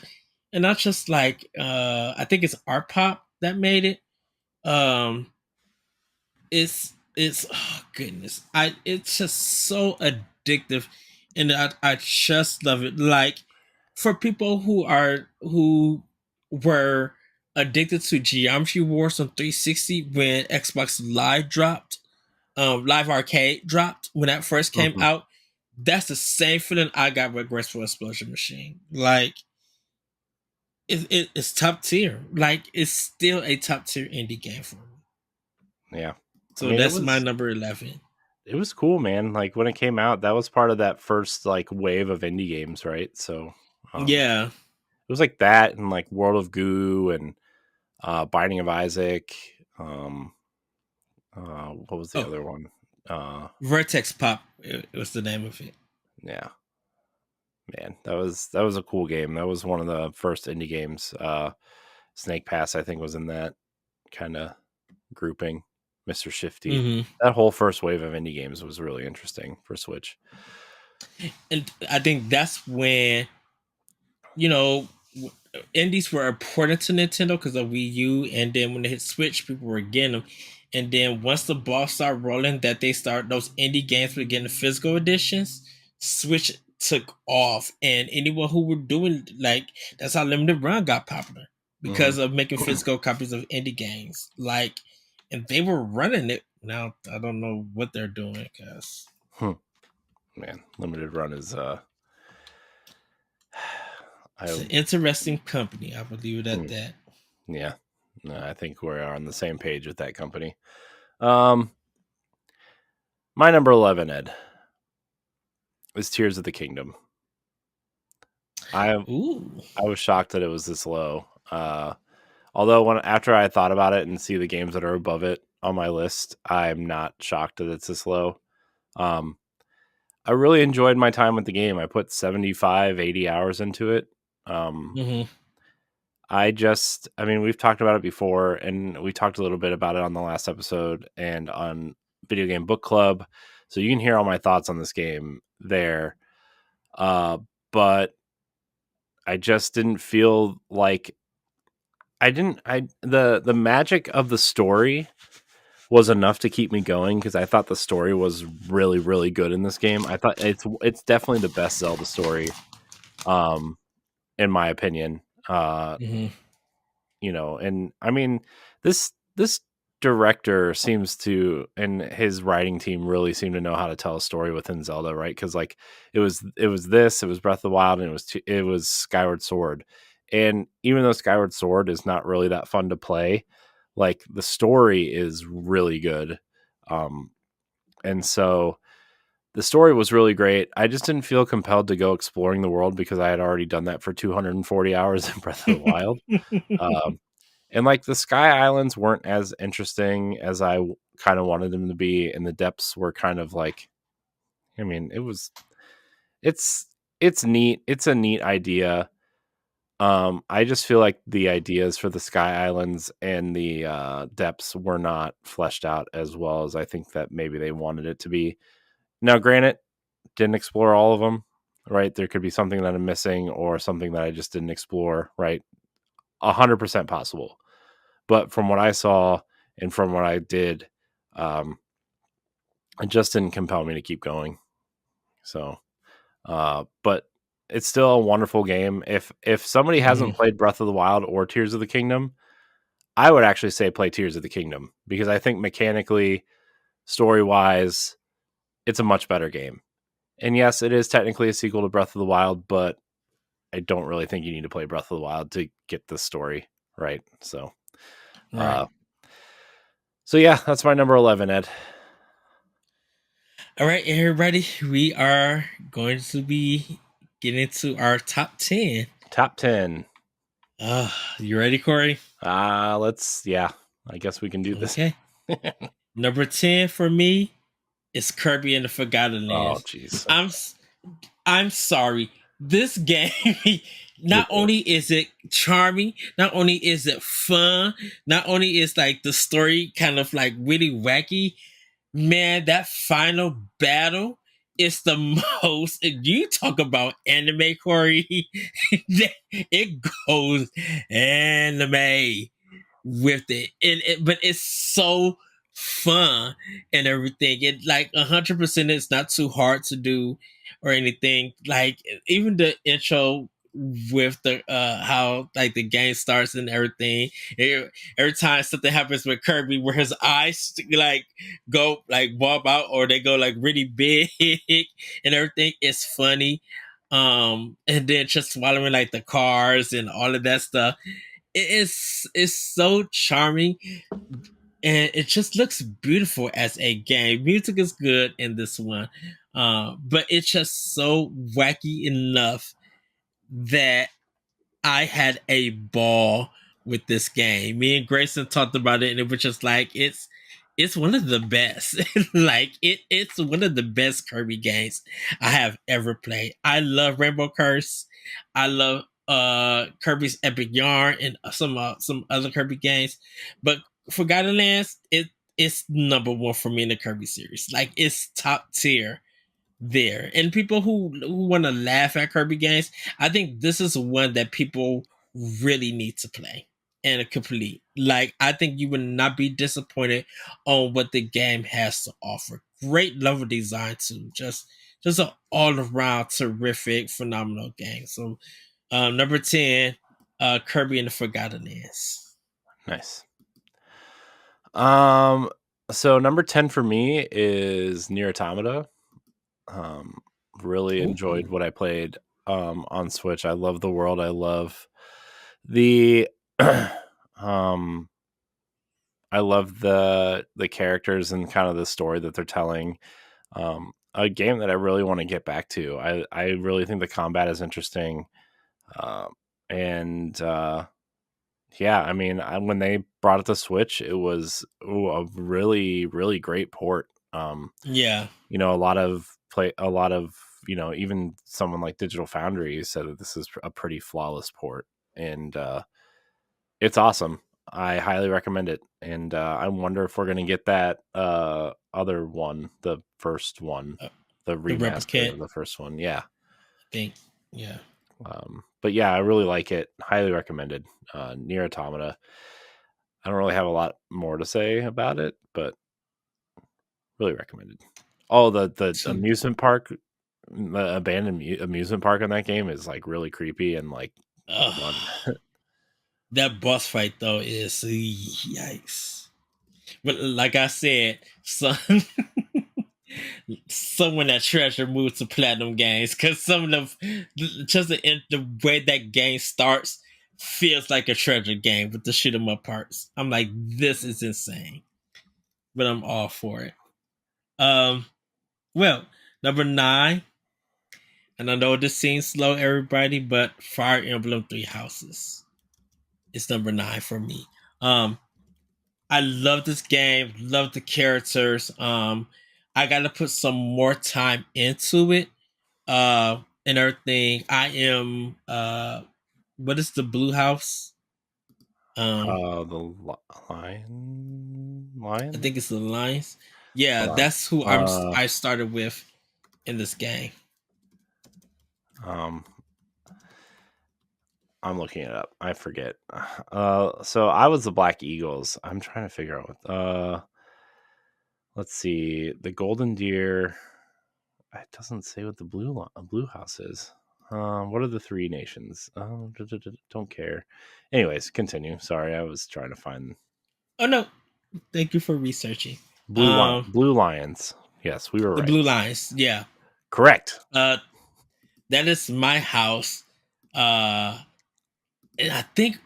And not just like I think it's Art Pop that made it. Um, it's oh goodness, it's just so addictive, and I just love it. Like for people who were addicted to Geometry Wars on 360 when Xbox Live dropped, Live Arcade dropped when that first came Mhm. out. That's the same feeling I got with Graceful Explosion Machine. Like it's top tier. Like it's still a top tier indie game for me. Yeah, I So mean that's my number 11. it was cool, man. Like when it came out, that was part of that first like wave of indie games, right? So, Yeah. it was like that and like World of Goo and Binding of Isaac. Um, what was the Oh, other one? Vertex Pop. It was the name of it. Yeah, man, that was a cool game. That was one of the first indie games. Snake Pass, I think, was in that kind of grouping. Mr. Shifty. Hmm. That whole first wave of indie games was really interesting for Switch. And I think that's when, you know, indies were important to Nintendo because of Wii U, and then when they hit Switch, people were getting them. And then once the ball started rolling, that they start those indie games were getting the physical editions. Switch took off, and anyone who were doing like that's how Limited Run got popular Hmm. because of making physical copies of indie games. Like, and they were running it. Now I don't know what they're doing because Man, Limited Run is it's I an interesting company. I will leave it at hmm, that. yeah. No, I think we're on the same page with that company. Um my number 11, Ed, is Tears of the Kingdom. I Ooh. I was shocked that it was this low. Although when after I thought about it and see the games that are above it on my list, I'm not shocked that it's this low. Um I really enjoyed my time with the game. I put 75, 80 hours into it. Um Hmm. I mean, we've talked about it before, and we talked a little bit about it on the last episode and on Video Game Book Club. So you can hear all my thoughts on this game there. Uh, but I just didn't feel like the magic of the story was enough to keep me going because I thought the story was really, really good in this game. I thought it's definitely the best Zelda story, um, in my opinion. Hmm. And I mean, this director seems to, and his writing team really seem to know how to tell a story within Zelda, right? Because like it was Breath of the Wild, and it was Skyward Sword, and even though Skyward Sword is not really that fun to play, like the story is really good, um, and so. The story was really great. I just didn't feel compelled to go exploring the world because I had already done that for 240 hours in Breath of the Wild. Um, and like the Sky Islands weren't as interesting as I kind of wanted them to be, and the depths were kind of like, I mean, it's it's neat. It's a neat idea. I just feel like the ideas for the Sky Islands and the depths were not fleshed out as well as I think that maybe they wanted it to be. Now, granted, didn't explore all of them, right? There could be something that I'm missing or something that I just didn't explore, right? 100% possible. But from what I saw and from what I did, um, it just didn't compel me to keep going. So But it's still a wonderful game. If somebody Mhm. hasn't played Breath of the Wild or Tears of the Kingdom, I would actually say play Tears of the Kingdom, because I think mechanically, story wise, it's a much better game. And yes, it is technically a sequel to Breath of the Wild, but I don't really think you need to play Breath of the Wild to get the story right. Right. Uh, so yeah, that's my number 11, Ed. All right, everybody, we are going to be getting to our top 10. Top 10. You ready, Corey? Yeah, I guess we can do this. Okay. Number 10 for me is Kirby and the Forgotten Oh, Land. jeez. I'm I'm sorry. This game, You're not good. only is it charming, not only is it fun, not only is like the story kind of like really wacky, man, that final battle is the most. You talk about anime, Corey. It goes anime with it, but it's so fun and everything. It like 100%. It's not too hard to do or anything. Like even the intro with the how like the game starts and everything. Every time something happens with Kirby, where his eyes like go like bob out or they go like really big and everything, it's funny. And then just swallowing like the cars and all of that stuff, it's so charming and it just looks beautiful as a game. Music is good in this one, but it's just so wacky enough that I had a ball with this game. Me and Grayson talked about it, and it was just like it's one of the best. Like it's one of the best Kirby games I have ever played. I love Rainbow Curse. I love Kirby's Epic Yarn and some other Kirby games, but Forgotten Lands it's number one for me in the Kirby series. Like it's top tier there. And people who want to laugh at Kirby games, I think this is one that people really need to play and complete. Like I think you would not be disappointed on what the game has to offer. Great level design too. Just an all around terrific, phenomenal game. So number 10, Kirby and the Forgotten Lands. Nice. So number 10 for me is Nier Automata. Um, really enjoyed Ooh. what I played on Switch. I love the world. I love the um I love the characters and kind of the story that they're telling. A game that I really want to get back to. I really think the combat is interesting. Um, and yeah, I mean, when they brought it to Switch, it was a really, really great port. Yeah. A lot of even someone like Digital Foundry said that this is a pretty flawless port, and it's awesome. I highly recommend it, and I wonder if we're gonna get that other one, the first one, Uh, the the remaster replicant, of the first one. Yeah, I think. Yeah. but yeah, I really like it. Highly recommended. Near Automata. I don't really have a lot more to say about it, but really recommended. Oh, the Two. amusement park, the abandoned amusement park in that game is like really creepy and like fun. That boss fight though is yikes. But like I said, son, someone that treasure moved to platinum games because some of them, just the way that game starts feels like a treasure game with the shoot 'em up parts. I'm like, this is insane, but I'm all for it. Um, well, number 9, and I know this seems slow, everybody, but Fire Emblem Three Houses is number 9 for me. Um, I love this game, love the characters. I gotta put some more time into it. And everything. I am what is the blue house? Um The I lion. think it's the Lions. Yeah, Hold that's who on. I started with in this game. Um, I'm looking it up. I forget. So I was the Black Eagles. I'm trying to figure out what. Let's see. The Golden Deer. it doesn't say what the blue house is. What are the three nations? Don't care. Anyways, continue. Sorry, I was trying to find Oh no, thank you for researching. Um, Blue Lions. Yes, we were the right. blue lines. Yeah. Correct. That is my house. And I think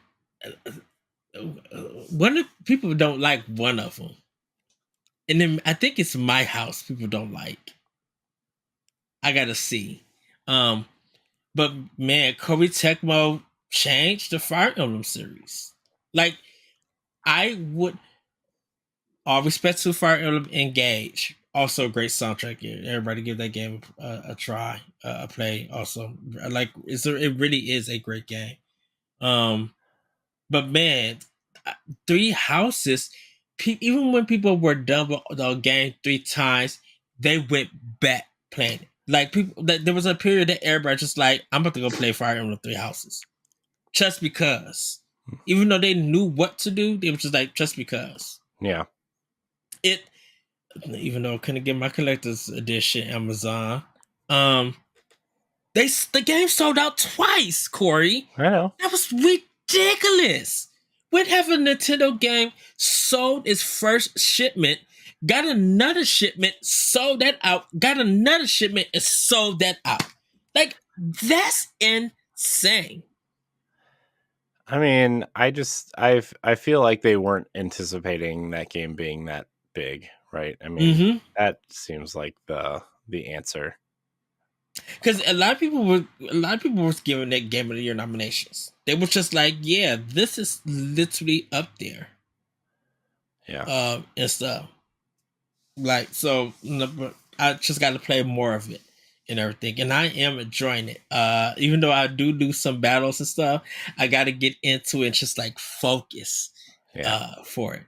one of people don't like one of them, and then I think it's my house. People don't like. I gotta see. Um, but man, Kobe Tecmo changed the Fire Emblem series. Like I would, all respect to Fire Emblem Engage. Also, a great soundtrack. Yeah, everybody give that game a try, a play. Also, like it really is a great game. Um, but man, Three Houses. Even when people were done with the game 3 times, they went back playing it. Like people, there was a period that everybody just like, I'm about to go play Fire Emblem Three Houses, just because. Even though they knew what to do, they were just like, just because. Yeah. It, even though I couldn't get my collector's edition Amazon, um, the game sold out twice. Corey, I know. that was ridiculous. When have a Nintendo game sold its first shipment, got another shipment, sold that out, got another shipment, and sold that out? Like, that's insane. I mean, I feel like they weren't anticipating that game being that big, right? I mean, that seems like the answer. Because a lot of people were giving that Game of the Year nominations. They were just like, yeah, this is literally up there. Yeah. And stuff. Like, so but I just got to play more of it and everything, and I am enjoying it. Even though I do some battles and stuff, I got to get into it and just like focus for it.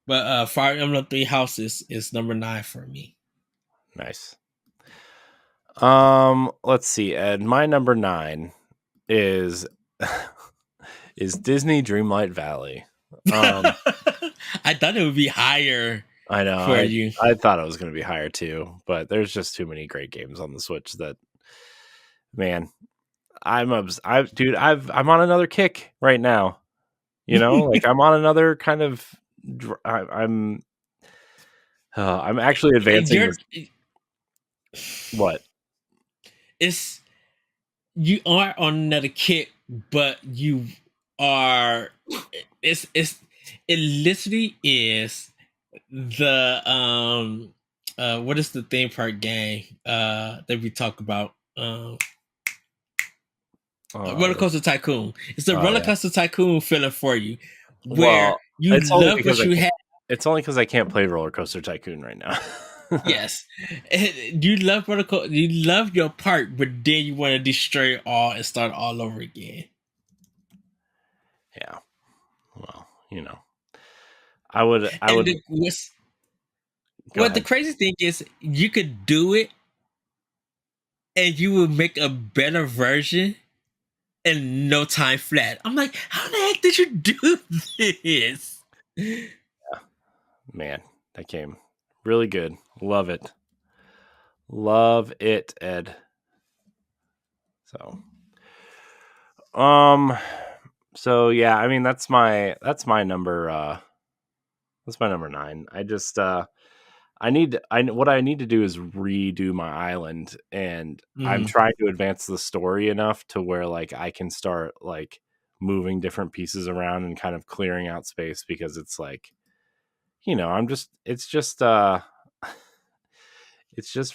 But Fire Emblem Three Houses is number 9 for me. Nice. Let's see, Ed. My number 9 is is Disney Dreamlight Valley. I thought it would be higher. I know. For you. I thought it was going to be higher too, but there's just too many great games on the Switch that, man, I'm on another kick right now. You know, like I'm on another kind of. I'm actually advancing. What? You are on another kick, but you are. It literally is the what is the theme park game that we talk about? Roller Coaster Tycoon. It's the Roller Coaster Tycoon feeling for you, where you love what you have. It's only because I can't play Roller Coaster Tycoon right now. Yes, you love you love your part, but then you want to destroy it all and start all over again. Yeah, well, you know, I would. What the crazy thing is, you could do it, and you would make a better version in no time flat. I'm like, how the heck did you do this? Yeah, man, that game really good. Love it, Ed. So yeah, I mean that's my number. That's my number 9. I just what I need to do is redo my island, and I'm trying to advance the story enough to where like I can start like moving different pieces around and kind of clearing out space, because it's like, you know, it's just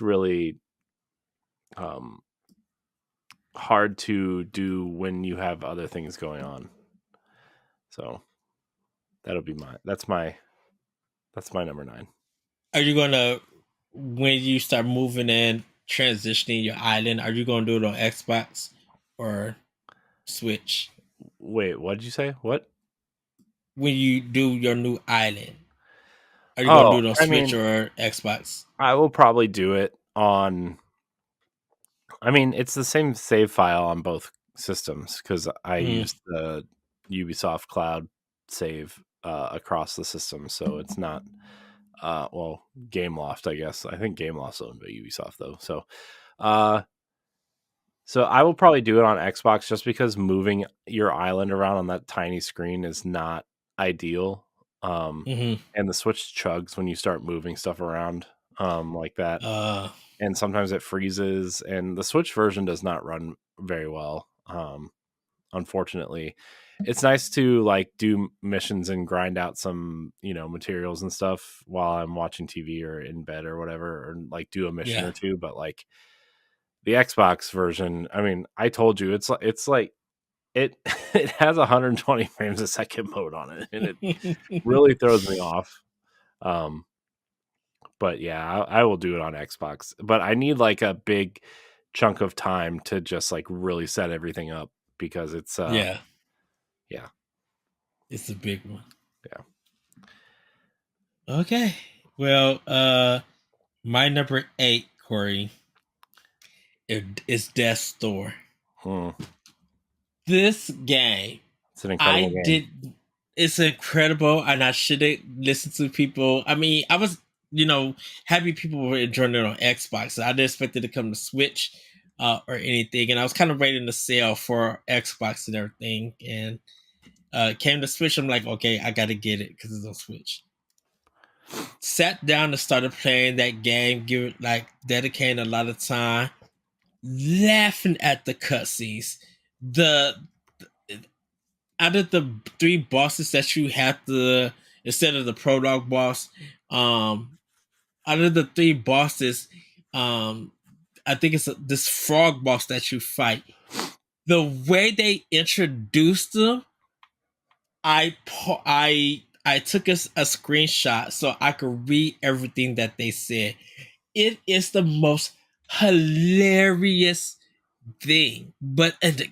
really hard to do when you have other things going on. So that's my number 9. Are you gonna, when you start moving and transitioning your island, are you gonna do it on Xbox or Switch? Wait, what did you say? What? When you do your new island, are you gonna do it on Switch or Xbox? I will probably do it on. I mean, it's the same save file on both systems because I use the Ubisoft Cloud save across the system, so it's not. Gameloft, I guess. I think Gameloft's owned by Ubisoft though, so Uh, so I will probably do it on Xbox just because moving your island around on that tiny screen is not ideal. Mm-hmm. And the Switch chugs when you start moving stuff around like that. Uh, And sometimes it freezes, and the Switch version does not run very well. Unfortunately, it's nice to like do missions and grind out some materials and stuff while I'm watching TV or in bed or whatever, or like do a mission yeah. or two. But like the Xbox version, I mean, I told you it's like it it has 120 frames a second mode on it, and it really throws me off. Um, but yeah, I will do it on Xbox. But I need like a big chunk of time to just like really set everything up because it's Yeah, yeah. it's a big one. Yeah. Okay. Well, my number 8, Corey, is Death's Door. Hmm. This game, It's an I incredible game. did. It's incredible, and I should have listened to people. I mean, I was, happy people were enjoying it on Xbox. So I didn't expect it to come to Switch or anything, and I was kind of waiting to sale for Xbox and everything, and it came to Switch. I'm like, okay, I got to get it because it's on Switch. Sat down and started playing that game, give it like dedicating a lot of time, laughing at the cutscenes. The Out of the 3 bosses that you have to, instead of the prologue boss, out of the 3 bosses, I think it's this frog boss that you fight. The way they introduced them, I took a screenshot so I could read everything that they said. It is the most hilarious thing, but the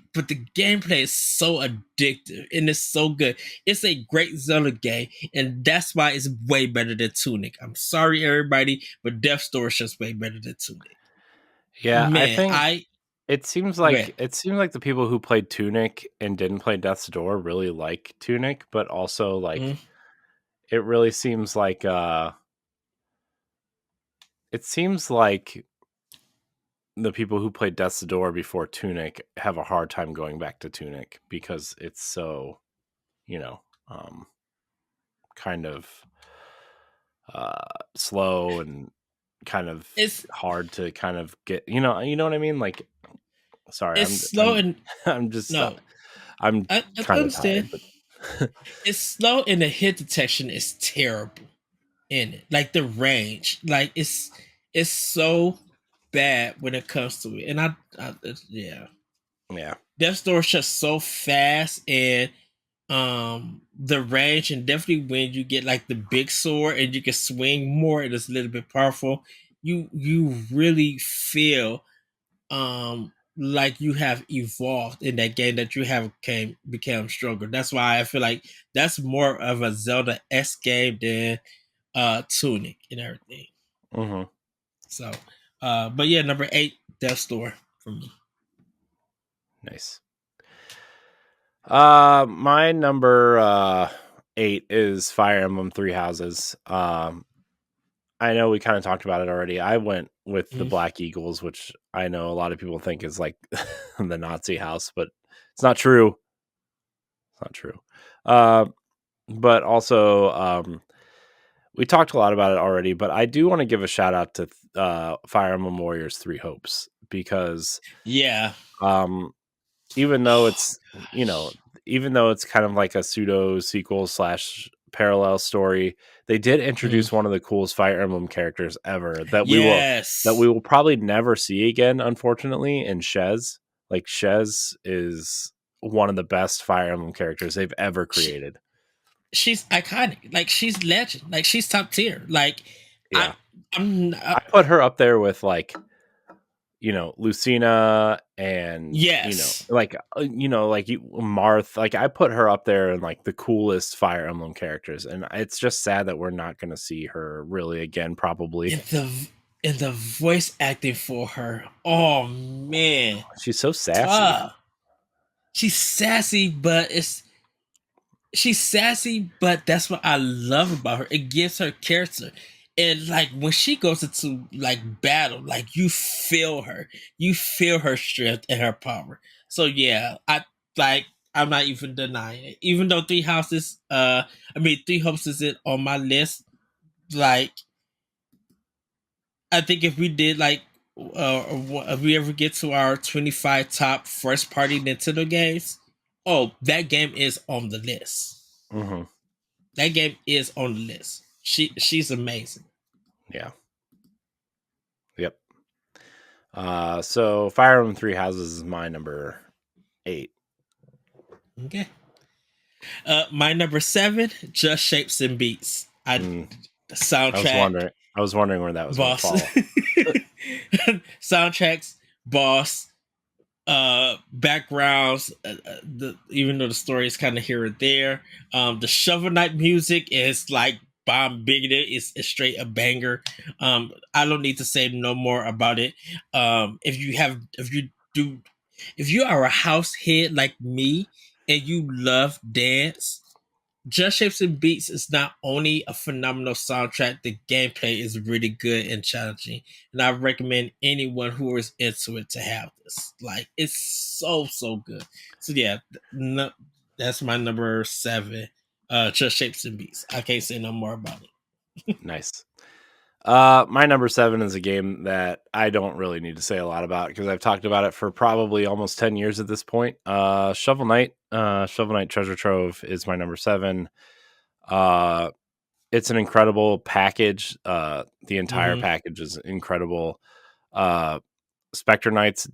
gameplay is so addictive and it's so good. It's a great Zelda game, and that's why it's way better than Tunic. I'm sorry, everybody, but Death's Door is just way better than Tunic. Yeah, I Man, think I it seems go like ahead. the people who played Tunic and didn't play Death's Door really like Tunic, but also like Mm. it really seems like it seems like the people who played Death's Door before Tunic have a hard time going back to Tunic because it's so, you know, um kind of slow and kind of It's hard to kind of get, you know what I mean? Like sorry, it's slow and I'm just no, I'm I kind of understand. tired, but It's slow and the hit detection is terrible in it. Like the range, like it's so bad when it comes to it. And yeah, yeah. Death Door is just so fast, and the range, and definitely when you get like the big sword and you can swing more, it is a little bit powerful. You really feel like you have evolved in that game, that you have become stronger. That's why I feel like that's more of a Zelda S game than Tunic and everything. Hmm. So but yeah, number 8, Death Door for me. Nice. My number 8 is Fire Emblem Three Houses. I know we kind of talked about it already. I went with the Mm. Black Eagles, which I know a lot of people think is like the Nazi house, but it's not true. It's not true. Uh, but also, we talked a lot about it already, but I do want to give a shout out to Fire Emblem Warriors Three Hopes because Yeah. um, even though Oh it's gosh. even though it's kind of like a pseudo sequel slash parallel story, they did Mm. introduce one of the coolest Fire Emblem characters ever that we Yes. will probably never see again, unfortunately. In Shez, like Shez is one of the best Fire Emblem characters they've ever She, created. she's iconic. Like she's legend. Like she's top tier. Like I Yeah, I'm I put her up there with like Lucina and yes. like Marth. Like I put her up there in like the coolest Fire Emblem characters, and it's just sad that we're not going to see her really again. Probably And the voice acting for her. Oh man. she's so sassy. Ah. She's sassy, but she's sassy, but that's what I love about her. It gives her character. And like when she goes into like battle, like you feel her strength and her power. So yeah, like I'm not even denying it. Even though Three Hopes isn't on my list. Like I think if we did like if we ever get to our 25 top first party Nintendo games, oh, that game is on the list. Mm-hmm. That game is on the list. She's amazing. Yeah. Yep. So Fire Emblem Three Houses is my number 8. Okay. My number 7, Just Shapes and Beats. The soundtrack, I was wondering where that was going to boss. fall. Soundtracks, boss, backgrounds, even though the story is kind of here and there. The Shovel Knight music is like bomb bigoted. It's straight a banger. I don't need to say no more about it. If you are a house head like me and you love dance, Just Shapes and Beats is not only a phenomenal soundtrack, the gameplay is really good and challenging. And I recommend anyone who is into it to have this. Like, it's so good. So, yeah, no, that's my number 7. Just Shapes and Beats. I can't say no more about it. Nice. My number 7 is a game that I don't really need to say a lot about because I've talked about it for probably almost 10 years at this point. Shovel Knight Treasure Trove is my number 7. It's an incredible package. The entire Mm-hmm. package is incredible. Spectre Knight's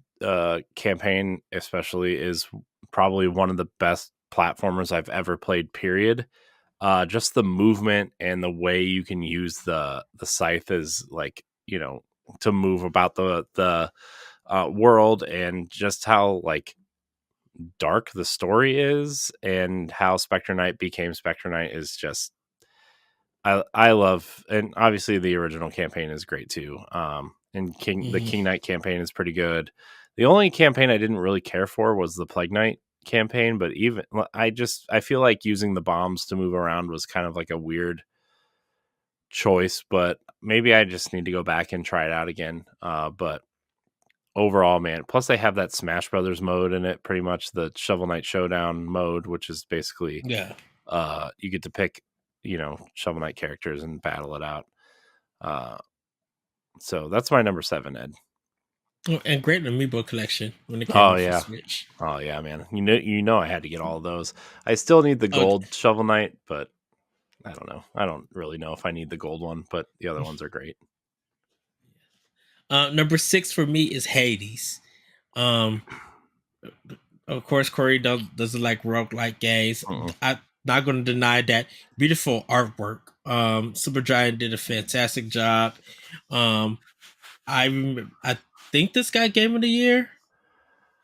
campaign, especially, is probably one of the best platformers I've ever played. Period. Just the movement and the way you can use the scythe is like, to move about the world, and just how like dark the story is and how Spectre Knight became Spectre Knight is just I love. And obviously the original campaign is great too. And the Mm-hmm. King Knight campaign is pretty good. The only campaign I didn't really care for was the Plague Knight campaign, but even I feel like using the bombs to move around was kind of like a weird choice, but maybe I just need to go back and try it out again. But overall, man, plus they have that Smash Brothers mode in it, pretty much the Shovel Knight Showdown mode, which is basically Yeah. you get to pick, Shovel Knight characters and battle it out. So that's my number 7, Ed. Oh, and great Amiibo collection when it came Oh out for yeah. Switch. Oh yeah, man. I had to get all of those. I still need the Okay. gold Shovel Knight, but I don't know. I don't really know if I need the gold one, but the other ones are great. Number 6 for me is Hades. Um, of course, Corey doesn't like roguelike games. Mm-mm. I'm not going to deny that. Beautiful artwork. Supergiant did a fantastic job. Um, I think this got Game of the Year.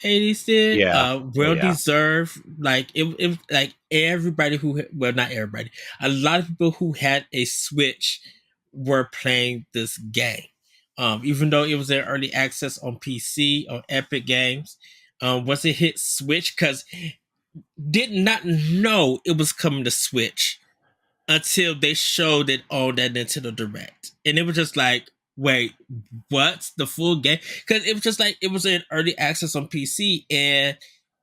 Hades did. Yeah. Oh Well yeah. deserved. Like it like everybody well, not everybody. A lot of people who had a Switch were playing this game. Even though it was in early access on PC on Epic Games. Once it hit Switch, because did not know it was coming to Switch until they showed it on that Nintendo Direct. And it was just like, wait, what? The full game? Because it was just like, it was in early access on PC and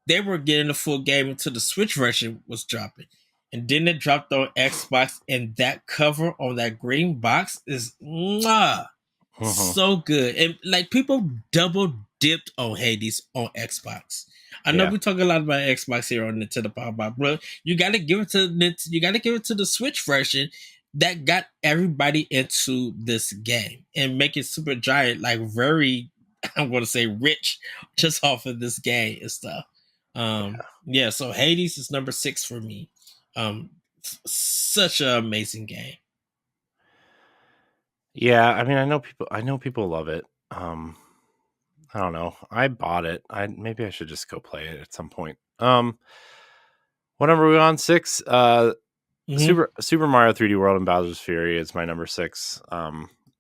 they were getting the full game until the Switch version was dropping. And then it dropped on Xbox, and that cover on that green box is Mm-hmm. so good. And like people double dipped on Hades on Xbox. I know Yeah. we talk a lot about Xbox here on Nintendo Power Block, but you got to give it to the Switch version that got everybody into this game and make it Super Giant like very, I'm going to say rich just off of this game and stuff. Yeah, so Hades is number 6 for me. Such an amazing game. Yeah, I mean, I know people love it. I don't know. I bought it. Maybe I should just go play it at some point. What number are we on? 6. Mm-hmm. Super Mario 3D World and Bowser's Fury is my number 6.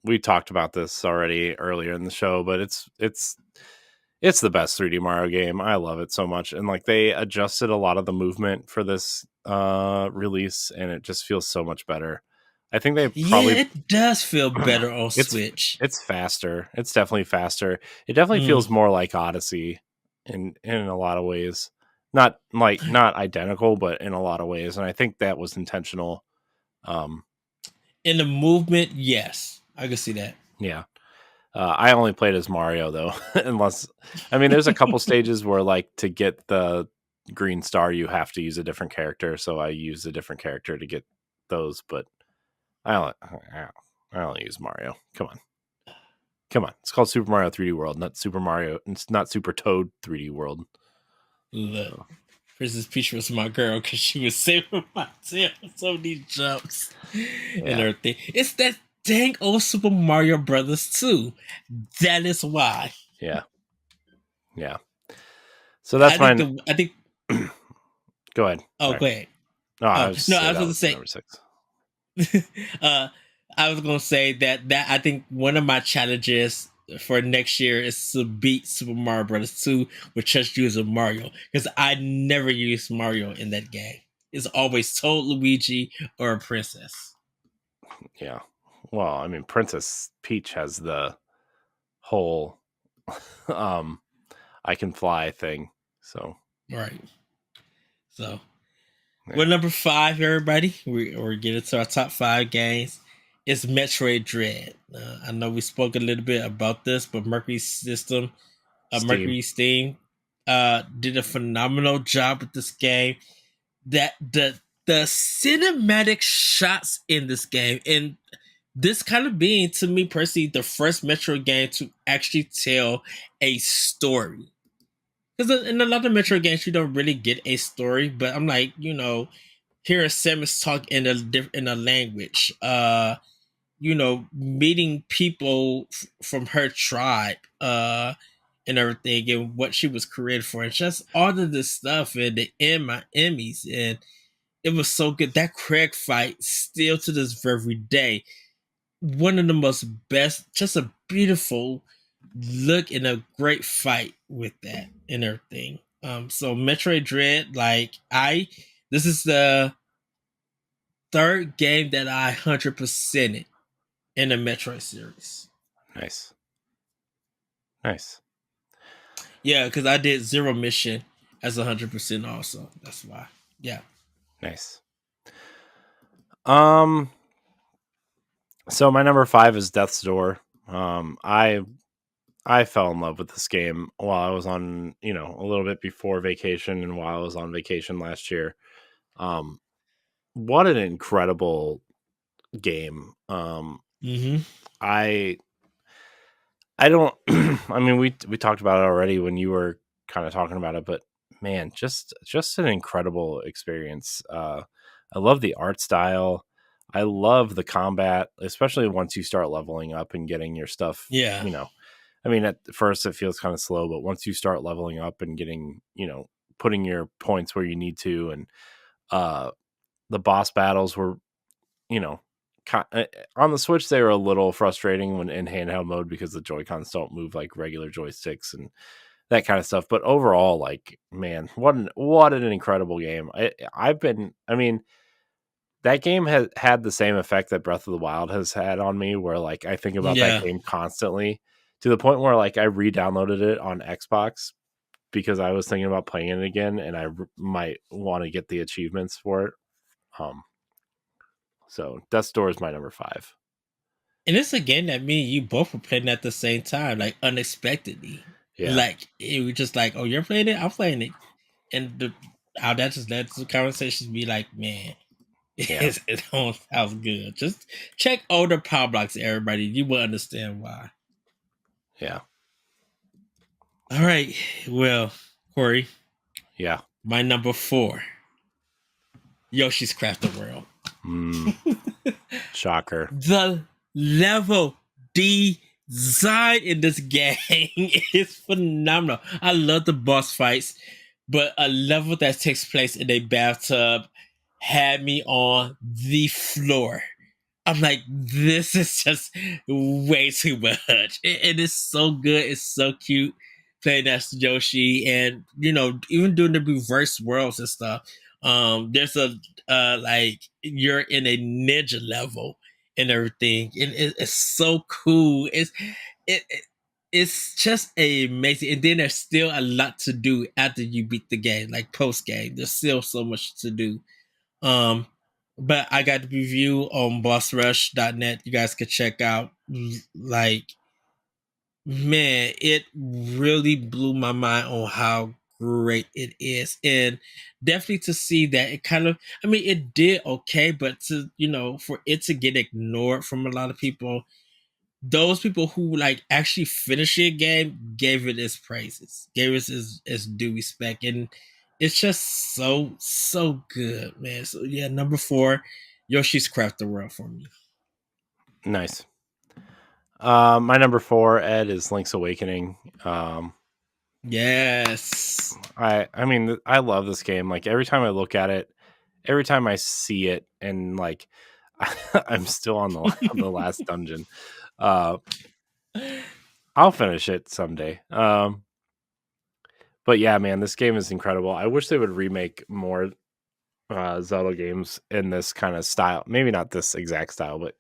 We talked about this already earlier in the show, but it's the best 3D Mario game. I love it so much, and like they adjusted a lot of the movement for this release, and it just feels so much better. I think they Yeah, probably it does feel better on it's Switch. it's faster. It's definitely faster. It definitely Mm. feels more like Odyssey in a lot of ways. Not identical, but in a lot of ways. And I think that was intentional. Um, In the movement, yes, I can see that. yeah. I only played as Mario though, unless I mean, there's a couple stages where like to get the green star, you have to use a different character. So I use a different character to get those, but I only use Mario. Come on. It's called Super Mario 3D World, not Super Mario. It's not Super Toad 3D World. Look, So, Princess Peach was my girl because she was saving my tail so many jumps and yeah, everything. It's that dang old Super Mario Brothers too. That is why. yeah, yeah. So that's mine. I think. Go ahead. Oh, Sorry. go ahead. No, I was No, say I was that going to was my say. number 6. uh, I was gonna say that I think one of my challenges for next year is to beat Super Mario Brothers 2 with just using Mario because I never use Mario in that game. It's always Toad, Luigi, or a princess. Yeah. Well, I mean, Princess Peach has the whole um I can fly thing. So, Right. So we're yeah. number 5, everybody. We're getting to our top 5 games. It's Metroid Dread. I know we spoke a little bit about this, but Steam. Mercury Steam, did a phenomenal job with this game. That the cinematic shots in this game, and this kind of being to me personally the first Metro game to actually tell a story. Because in a lot of Metro games you don't really get a story, but I'm like, hearing Samus talk in a language, meeting people from her tribe, and everything, and what she was created for, and just all of this stuff, and the Emmys, and it was so good. That Craig fight, still to this very day, one of the most best, just a beautiful look and a great fight with that and everything. So Metroid Dread, this is the third game that I 100%ed in the Metroid series. Nice. Nice. Yeah, because I did Zero Mission as 100% also. That's why. Yeah. Nice. Um so my number 5 is Death's Door. I fell in love with this game while I was on, a little bit before vacation and while I was on vacation last year. Um, what an incredible game. Mm-hmm. I I don't I mean we talked about it already when you were kind of talking about it, but man, just an incredible experience. I love the art style. I love the combat, especially once you start leveling up and getting your stuff, Yeah. you know. I mean, at first it feels kind of slow, but once you start leveling up and getting, putting your points where you need to, and uh, the boss battles were, you know, on the Switch they were a little frustrating when in handheld mode because the Joy Cons don't move like regular joysticks and that kind of stuff. But overall, like, man, what an incredible game! I mean, that game has had the same effect that Breath of the Wild has had on me, where like I think about that Yeah. game constantly to the point where like I re-downloaded it on Xbox because I was thinking about playing it again, and might want to get the achievements for it. Um, so Death's Door is my number 5. And it's a game that me and you both were playing at the same time, like unexpectedly. Yeah, Like it was just like, oh, you're playing it, I'm playing it, and how that just led to conversations be like, man, yeah, it sounds good. Just check older Power Blocks, everybody. You will understand why. yeah, All right, well, Corey, yeah. my number 4, Yoshi's Crafted World. Mm, shocker. The level design in this game is phenomenal. I love the boss fights, but a level that takes place in a bathtub had me on the floor. I'm like, this is just way too much. It is so good. It's so cute playing as Yoshi, and even doing the reverse worlds and stuff. There's a like you're in a ninja level, and everything. And it's so cool. It it's just amazing. And then there's still a lot to do after you beat the game, like post game. There's still so much to do. Um, but I got the review on bossrush.net. You guys could check out. Like, man, it really blew my mind on how great it is. And definitely to see that it kind of, I mean, it did okay, but to, for it to get ignored from a lot of people, those people who like actually finished the game gave it its praises, gave it its due respect. And it's just so good, man. So yeah, number 4, Yoshi's Crafted World for me. Nice. My number 4, Ed, is Link's Awakening. Yes. I mean, I love this game. Like every time I look at it, every time I see it, and like I'm still on the last dungeon. I'll finish it someday. But yeah, man, this game is incredible. I wish they would remake more Zelda games in this kind of style. Maybe not this exact style, but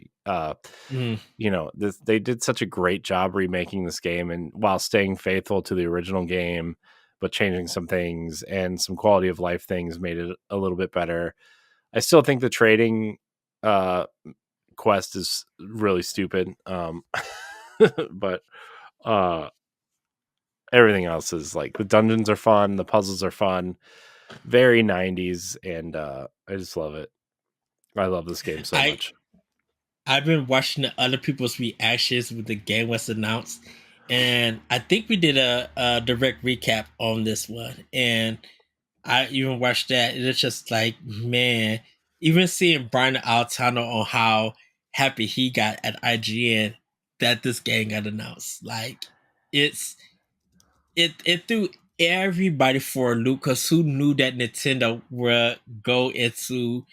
they did such a great job remaking this game, and while staying faithful to the original game, but changing some things and some quality of life things made it a little bit better. I still think the trading quest is really stupid. But everything else is like, the dungeons are fun, the puzzles are fun, very 90s, and I just love it. I love this game so much. I've been watching the other people's reactions when the game was announced, and I think we did a direct recap on this one, and I even watched that, and it's just like, man, even seeing Brian Altano on how happy he got at IGN that this game got announced. Like, it threw everybody for a loop, because who knew that Nintendo would go into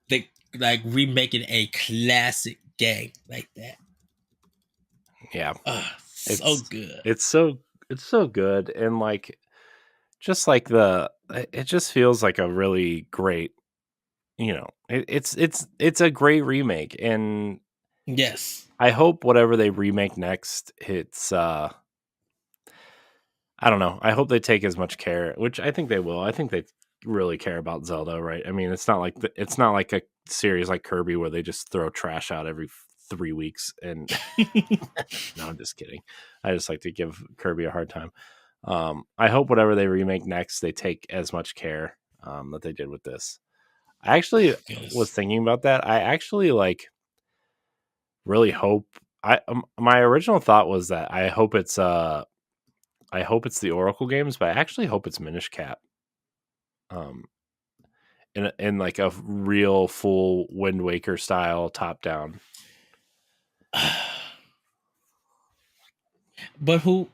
the like remaking a classic game like that. Yeah. So good. It's so good, and like, just like it just feels like a really great, it's a great remake, and Yes. I hope whatever they remake next, it's I don't know. I hope they take as much care, which I think they will. I think they really care about Zelda, right? I mean, it's not like a series like Kirby where they just throw trash out every 3 weeks. And no, I'm just kidding. I just like to give Kirby a hard time. I hope whatever they remake next, they take as much care that they did with this. I actually was thinking about that. I actually really hope. My original thought was that I hope it's the Oracle games, but I actually hope it's Minish Cap. In like a real full Wind Waker style top down. But who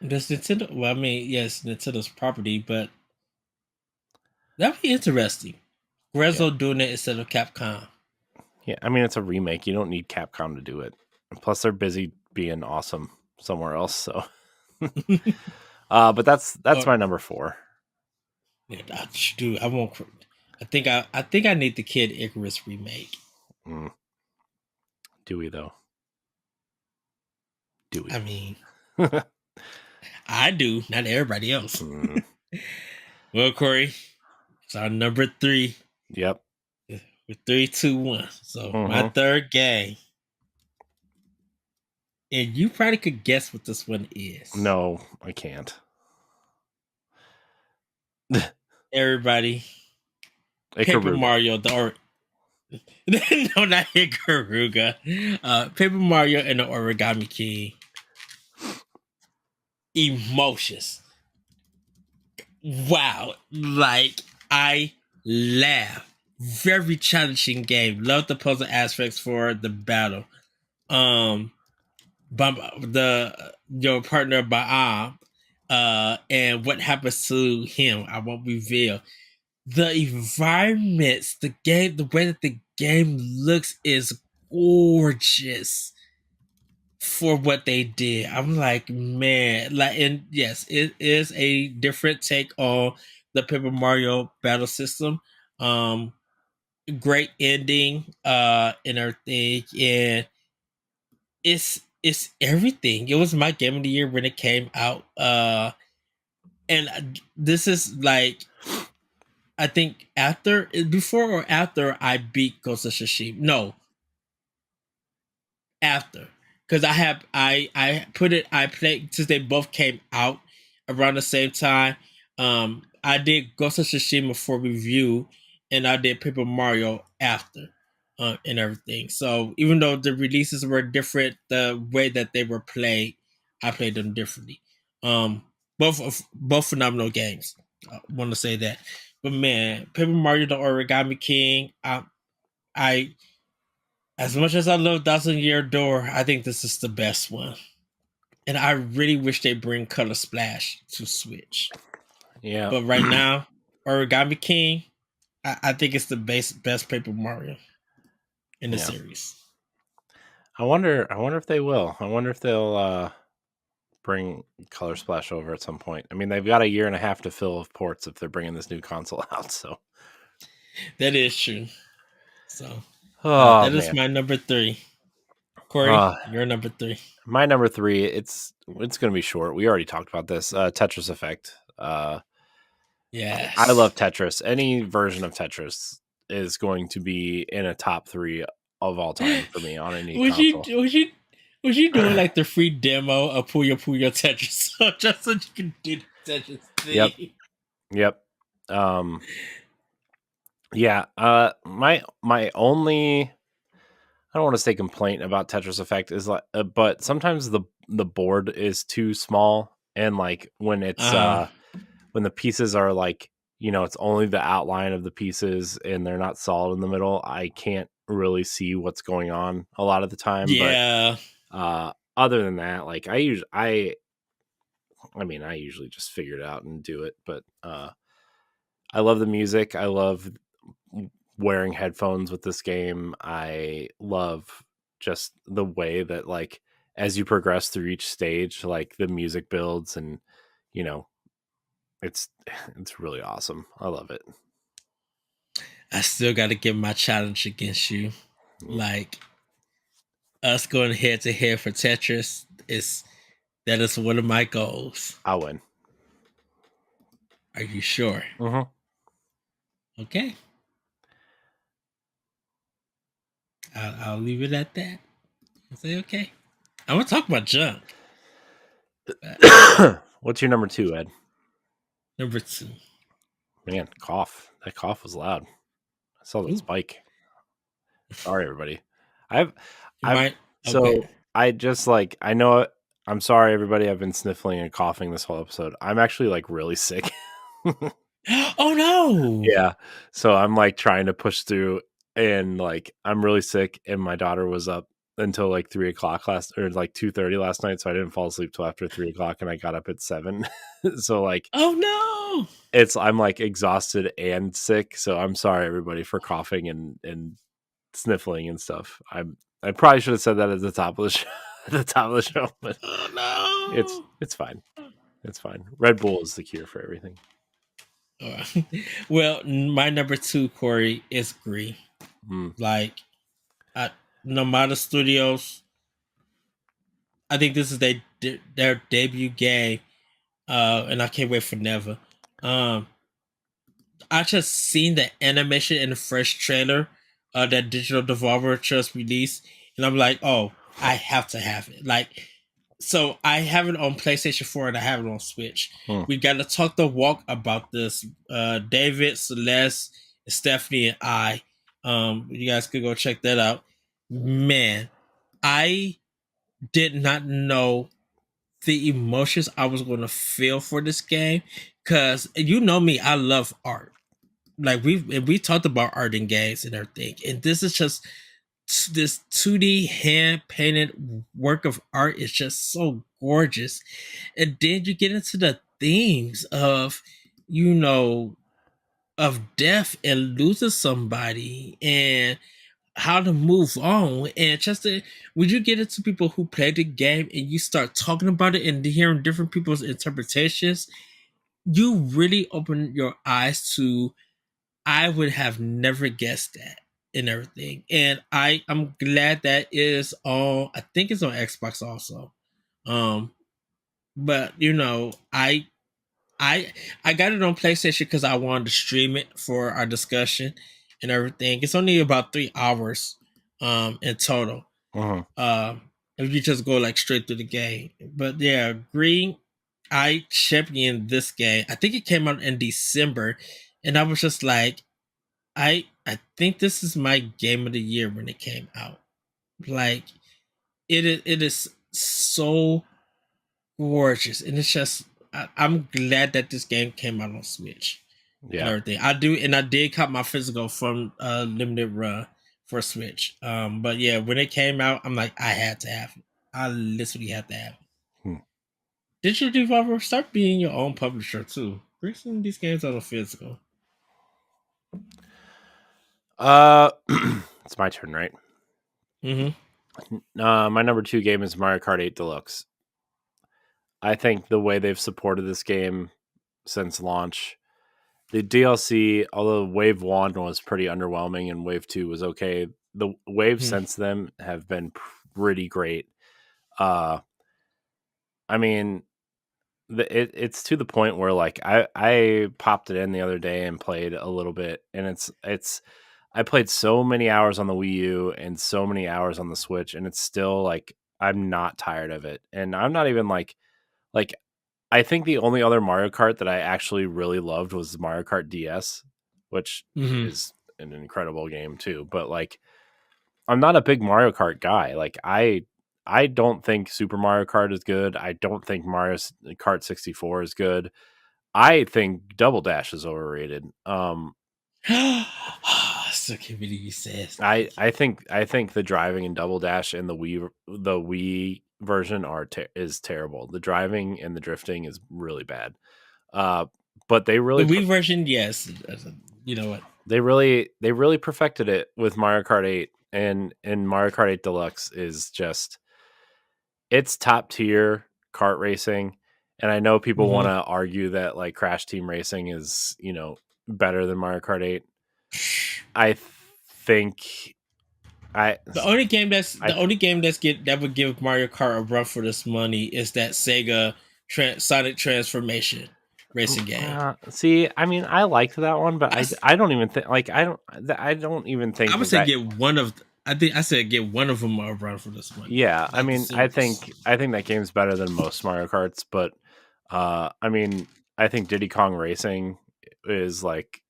does Nintendo? Well, I mean, yes, Nintendo's property, but that'd be interesting. Grezzo doing it instead of Capcom. Yeah, I mean, it's a remake. You don't need Capcom to do it. Plus, they're busy being awesome somewhere else. So, but that's my number 4. Yeah, dude, I won't. I think I need the Kid Icarus remake. Do we though? Do we? I mean, I do, not everybody else. Well, Corey, it's our number 3. Yep. With 3, 2, 1. So my third game. And you probably could guess what this one is. No, I can't. Everybody. Ikaruga. Paper Mario, no, not Ikaruga. Paper Mario and the Origami King. Emotions. Wow. Like, I laugh. Very challenging game. Love the puzzle aspects for the battle. Your partner Baam, and what happens to him, I won't reveal. The environments, the game, the way that the game looks is gorgeous for what they did. I'm like, man, like, and yes, it is a different take on the Paper Mario battle system. great ending, and everything, and it's everything. It was my game of the year when it came out. And this is like, I think after, before or after I beat Ghost of Tsushima. No, after, because I put it, I played since they both came out around the same time. I did Ghost of Tsushima for review, and I did Paper Mario after, and everything. So even though the releases were different, the way that they were played, I played them differently. Both phenomenal games. I want to say that. But man, Paper Mario the Origami King, I as much as I love Thousand Year Door, I think this is the best one. And I really wish they bring Color Splash to Switch. Yeah. But right now, Origami King, I think it's the best Paper Mario in the series. I wonder if they will. I wonder if they'll bring Color Splash over at some point. I mean, they've got a year and a half to fill with ports if they're bringing this new console out. So that is true. So that is my number 3. Corey, your number 3. My number 3. It's going to be short. We already talked about this. Tetris Effect. Yes, I love Tetris. Any version of Tetris is going to be in a top 3 of all time for me on any console. Was you doing like the free demo of Puyo Puyo Tetris just so you can do the Tetris thing? Yep. Yeah. My only, I don't want to say complaint about Tetris Effect is like, but sometimes the board is too small, and like when it's when the pieces are like, it's only the outline of the pieces and they're not solid in the middle, I can't really see what's going on a lot of the time. Yeah. But other than that, like I usually just figure it out and do it. But I love the music. I love wearing headphones with this game. I love just the way that, like, as you progress through each stage, like the music builds, and it's really awesome. I love it. I still got to get my challenge against you. Like, us going head to head for Tetris that is one of my goals. I'll win. Are you sure? Mm-hmm. Okay. I'll leave it at that. I'll say okay. I want to talk about junk. What's your number 2, Ed? Number 2. Man, cough. That cough was loud. I saw that spike. Sorry, everybody. I just, like, I know it. I'm sorry, everybody. I've been sniffling and coughing this whole episode. I'm actually, like, really sick. Oh no. Yeah. So I'm like trying to push through, and like I'm really sick, and my daughter was up until like 3:00 like 2:30 last night, so I didn't fall asleep till after 3:00, and I got up at 7. So like, oh no, I'm like exhausted and sick. So I'm sorry, everybody, for coughing and sniffling and stuff. I probably should have said that at the top of the show, but oh no, it's fine. It's fine. Red Bull is the cure for everything. Well, my number 2, Corey, is Gree. Like, Nomada Studios, I think this is their debut game, and I can't wait for Never. I just seen the animation in the first trailer that Digital Devolver just released, and I'm like, oh, I have to have it. Like, so I have it on PlayStation 4 and I have it on Switch. We got to talk the walk about this. David, Celeste, Stephanie, and I. You guys could go check that out. Man, I did not know the emotions I was going to feel for this game, because you know me, I love art. Like we talked about art in games and everything, and this is just this 2D hand painted work of art is just so gorgeous. And then you get into the themes of, of death and losing somebody and how to move on. And just when you get into people who play the game and you start talking about it and hearing different people's interpretations, you really open your eyes to I would have never guessed that and everything. And I'm glad that is all. I think it's on Xbox also. Um, but I I got it on PlayStation because I wanted to stream it for our discussion and everything. It's only about 3 hours in total. Mhm. If you just go like straight through the game. But yeah, Green, I championed this game. I think it came out in December, and I was just like, I think this is my game of the year when it came out. Like it is so gorgeous, and it's just I'm glad that this game came out on Switch and Yeah. everything. I do, and I did cop my physical from Limited Run for Switch. But yeah, when it came out, I'm like, I had to have it. I literally had to have it. Hmm. Digital Devolver, start being your own publisher too. Bring some of these games out on physical. Uh, it's my turn, right? Mm-hmm. My number 2 game is Mario Kart 8 Deluxe. I think the way they've supported this game since launch, the DLC, although Wave 1 was pretty underwhelming and Wave 2 was okay, the waves Mm-hmm. since then have been pretty great. Uh, I mean, it's to the point where like I popped it in the other day and played a little bit, and it's I played so many hours on the Wii U and so many hours on the Switch, and it's still like I'm not tired of it, and I'm not even like I think the only other Mario Kart that I actually really loved was Mario Kart DS, which Mm-hmm. is an incredible game too. But like, I'm not a big Mario Kart guy. Like, I don't think Super Mario Kart is good. I don't think Mario Kart 64 is good. I think Double Dash is overrated. I still can't believe you said I that. I think I think the driving in Double Dash and the Wii version is terrible. The driving and the drifting is really bad. Uh, but The Wii version, yes. You know what? they really perfected it with Mario Kart 8, and Mario Kart 8 Deluxe is just it's top tier kart racing. And I know people want Mm-hmm. to argue that like Crash Team Racing is, better than Mario Kart 8. I think I The only game that's I the only game that would give Mario Kart a run for this money is that Sega Sonic Transformation racing game. see, I mean, I liked that one, but I, I don't even think like I don't even I think would that say get one of. I think I said get one of them a run for this money. yeah, I Like the mean, I series. think I think that game's better than most Mario Karts, but I mean, I think Diddy Kong Racing is like,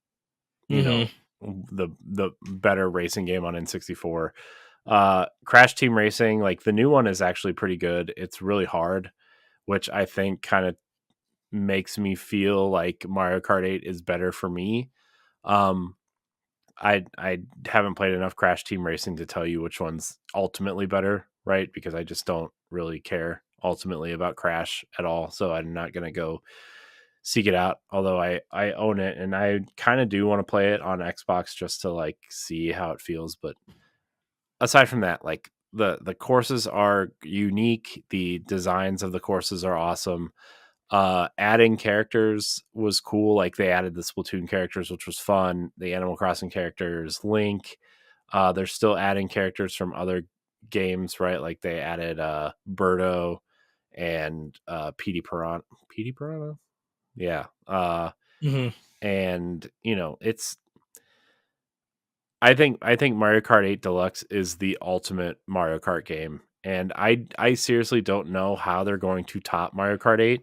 you know, Mm-hmm. the better racing game on N64. Crash Team Racing, like the new one is actually pretty good. It's really hard, which I think kind of makes me feel like Mario Kart 8 is better for me. Um I haven't played enough Crash Team Racing to tell you which one's ultimately better, right? Because I just don't really care ultimately about Crash at all. So I'm not gonna go seek it out. Although I own it and I kind of do want to play it on Xbox just to like see how it feels. But aside from that, like the courses are unique. The designs of the courses are awesome. Adding characters was cool. Like they added the Splatoon characters, which was fun. The Animal Crossing characters, Link. They're still adding characters from other games, right? Like they added Birdo and Petey Piranha, yeah. Mm-hmm. And it's I think Mario Kart 8 Deluxe is the ultimate Mario Kart game, and I seriously don't know how they're going to top Mario Kart 8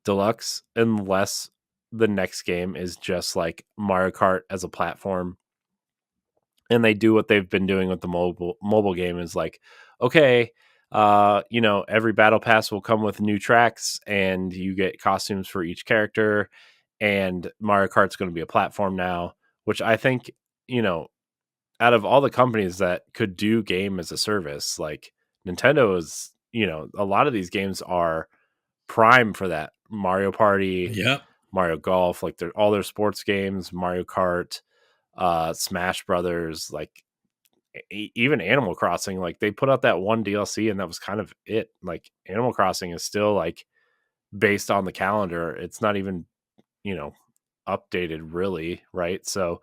Deluxe unless the next game is just like Mario Kart as a platform, and they do what they've been doing with the mobile game is like, okay, every battle pass will come with new tracks and you get costumes for each character, and Mario Kart's going to be a platform now, which I think, you know out of all the companies that could do game as a service, like Nintendo is, a lot of these games are prime for that. Mario Party, Yep. Mario Golf, like they're all their sports games, Mario Kart, Smash Brothers, like even Animal Crossing, like they put out that one DLC and that was kind of it. Like Animal Crossing is still like based on the calendar. It's not even, you know, updated really, right? So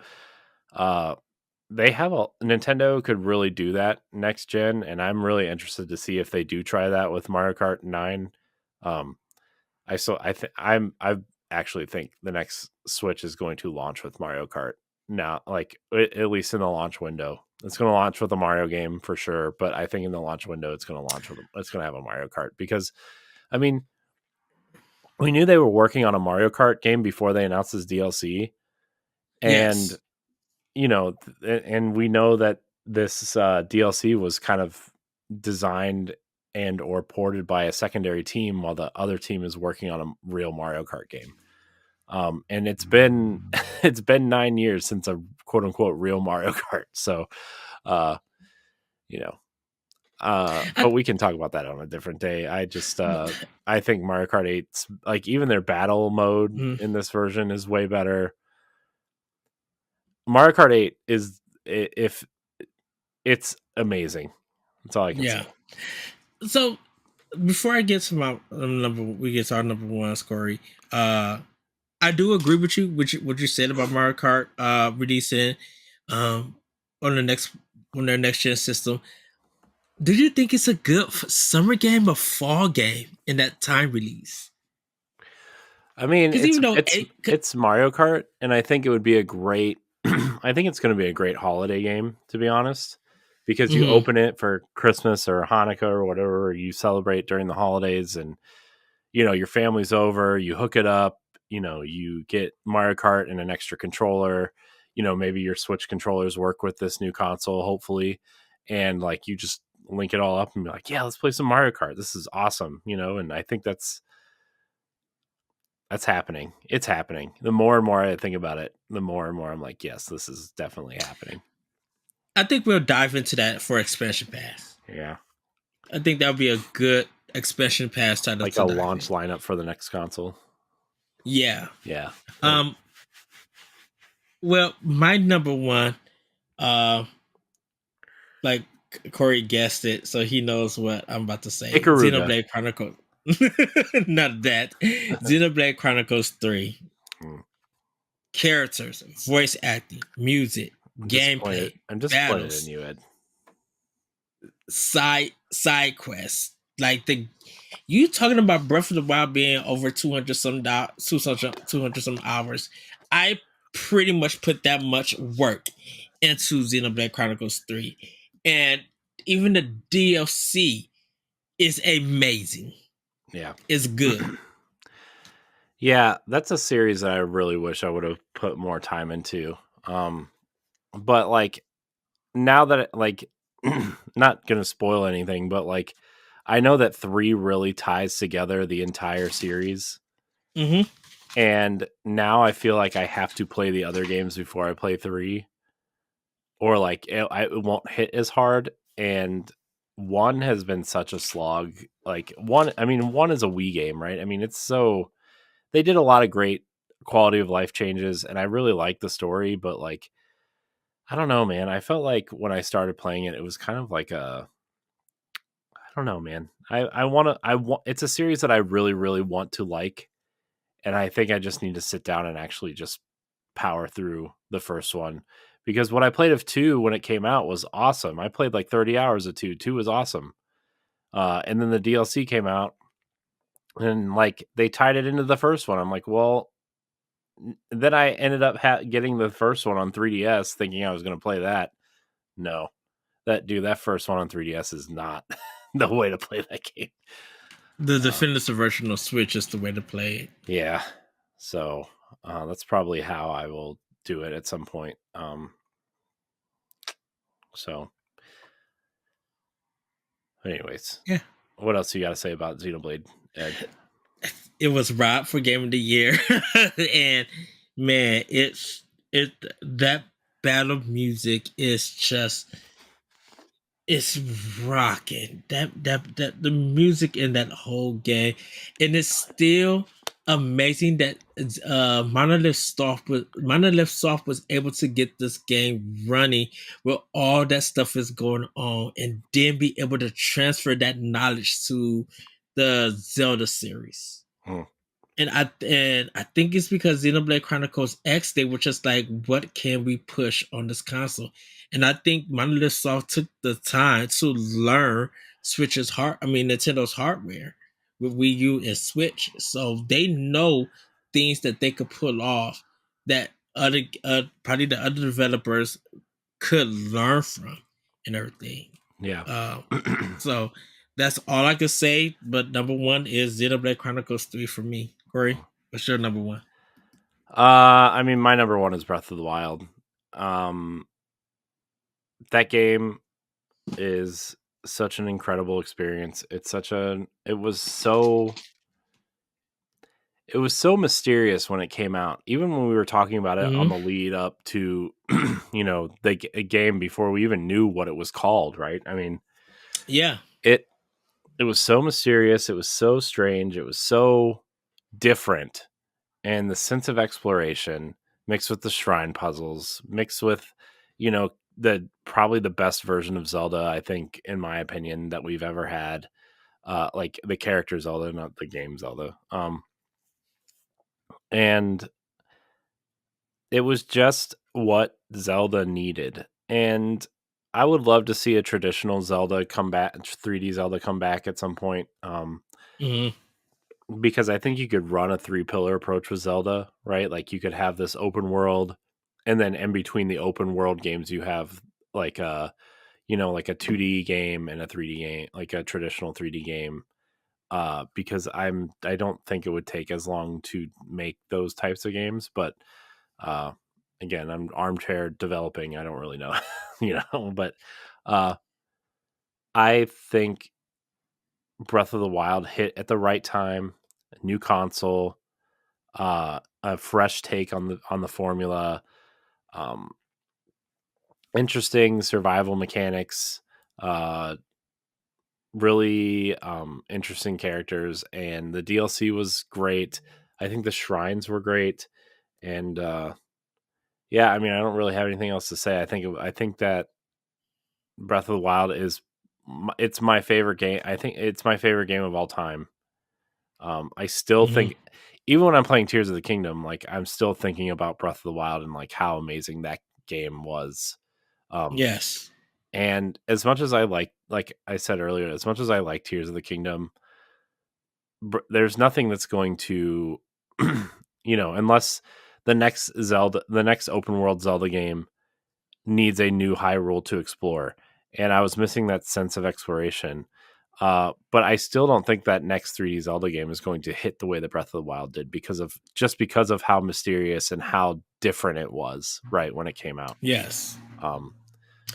they have a Nintendo could really do that next gen, and I'm really interested to see if they do try that with Mario Kart 9. Um, I actually think the next Switch is going to launch with Mario Kart now, like at least in the launch window. It's going to launch with a Mario game for sure, but I think in the launch window it's going to have a Mario Kart because, I mean, we knew they were working on a Mario Kart game before they announced this DLC, and Yes. and we know that this DLC was kind of designed and or ported by a secondary team while the other team is working on a real Mario Kart game. And it's been it's been 9 years since a quote unquote real Mario Kart. So, uh, you know, I, but we can talk about that on a different day. I think Mario Kart 8's like even their battle mode mm, in this version is way better. Mario Kart 8 is if it's amazing. That's all I can yeah. say. So before I get to my we get to our number one, Corey. I do agree with you, what you said about Mario Kart releasing um, on the next on their next gen system. Do you think it's a good summer game or fall game in that time release? I mean, Because even though it's Mario Kart, and I think it would be a great. I think it's going to be a great holiday game, to be honest, because you mm-hmm, open it for Christmas or Hanukkah or whatever you celebrate during the holidays, and your family's over, you hook it up, you get Mario Kart and an extra controller. Maybe your Switch controllers work with this new console, hopefully, and like you just link it all up and be like, yeah, let's play some Mario Kart. This is awesome, and I think that's happening. It's happening. The more and more I think about it, the more and more I'm like, yes, this is definitely happening. I think we'll dive into that for expansion pass. Yeah. I think that would be a good expansion pass title Like to a dive launch in. lineup for the next console. Yeah. Yeah. Um. Well, my number one, uh, like Corey guessed it, so he knows what I'm about to say. Ikaruga. Xenoblade Chronicles. Not that. Xenoblade Chronicles 3. Hmm. Characters, voice acting, music, I'm disappointed. gameplay, I'm disappointed in battles, you, Ed. side quests. Like the you talking about Breath of the Wild being over 200 some hours. I pretty much put that much work into Xenoblade Chronicles 3. And even the DLC is amazing. Yeah. It's good. Yeah, that's a series that I really wish I would have put more time into. But like now that like not gonna spoil anything, but like I know that 3 really ties together the entire series. Mm-hmm. And now I feel like I have to play the other games before I play 3, or like it won't hit as hard. And 1 has been such a slog. Like 1, I mean, 1 is a Wii game, right? I mean, they did a lot of great quality of life changes, and I really like the story, but like I don't know, man. I felt like when I started playing it, it was kind of like I don't know, man. I want it's a series that I really really want to like, and I think I just need to sit down and actually just power through the first one, because what I played of 2 when it came out was awesome. I played like 30 hours of 2. 2 was awesome. And then the DLC came out, and like they tied it into the first one. I'm like, well, then I ended up getting the first one on 3DS thinking I was going to play that. No. That first one on 3DS is not the way to play that game. The Uh, definitive version of Switch is the way to play it. yeah. So that's probably how I will do it at some point. So, anyways, Yeah. what else you got to say about Xenoblade, Ed? It was Rob for Game of the Year. And man, it that battle music is just it's rocking. That the music in that whole game, and it's still amazing that Monolith Soft was able to get this game running with all that stuff is going on, and then be able to transfer that knowledge to the Zelda series. Hmm. And I think it's because Xenoblade Chronicles X, they were just like, what can we push on this console? And I think Monolith Soft took the time to learn Nintendo's hardware with Wii U and Switch. So they know things that they could pull off that other probably the other developers could learn from and everything. Yeah. Uh, so that's all I could say. But number one is Xenoblade Chronicles 3 for me. Corey, what's your number one? I mean, my number one is Breath of the Wild. Um, that game is such an incredible experience. It was so mysterious when it came out. Even when we were talking about it on Mm-hmm. the lead up to, the game before we even knew what it was called, right? I mean, Yeah. it it was so mysterious. It was so strange. It was so different, and the sense of exploration mixed with the shrine puzzles, mixed with, the probably the best version of Zelda, I think, in my opinion, that we've ever had. Like the character Zelda, not the game Zelda. And it was just what Zelda needed. And I would love to see a traditional Zelda come back, 3D Zelda come back at some point. Mm-hmm. Because I think you could run a three pillar approach with Zelda, right? Like you could have this open world, and then in between the open world games, you have like like a 2D game and a 3D game, like a traditional 3D game. Because I don't think it would take as long to make those types of games, but uh, again, I'm armchair developing. I don't really know, but uh, I think Breath of the Wild hit at the right time. A new console, a fresh take on the formula, um, interesting survival mechanics, uh, really interesting characters, and the DLC was great. I think the shrines were great, and yeah, I mean, I don't really have anything else to say. I think that Breath of the Wild it's my favorite game. I think it's my favorite game of all time. I still Mm-hmm. think, even when I'm playing Tears of the Kingdom, like I'm still thinking about Breath of the Wild and like how amazing that game was. Um, Yes. and as much as like I said earlier, as much as I like Tears of the Kingdom, there's nothing that's going to, unless the next open world Zelda game needs a new Hyrule to explore, and I was missing that sense of exploration. But I still don't think that next 3D Zelda game is going to hit the way that Breath of the Wild did because of how mysterious and how different it was right when it came out. Yes. Um,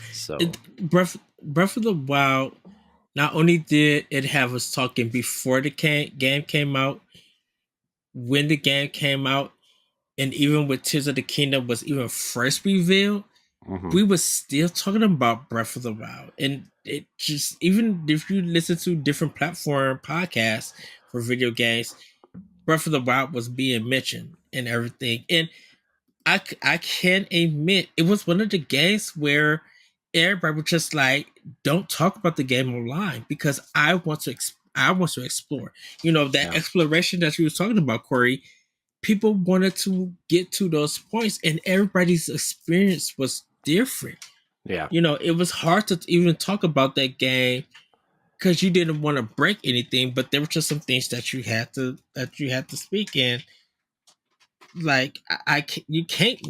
It, so Breath of the Wild. Not only did it have us talking before the game came out, when the game came out, and even with Tears of the Kingdom was even first revealed, mhm. we were still talking about Breath of the Wild. And it just, even if you listen to different platform podcasts for video games, Breath of the Wild was being mentioned and everything. And I can admit it was one of the games where everybody was just like, don't talk about the game online because I want to explore. That Yeah, exploration that you was talking about, Corey. People wanted to get to those points, and everybody's experience was different. yeah, It was hard to even talk about that game because you didn't want to break anything, but there were just some things that you had to speak in. Like you can't.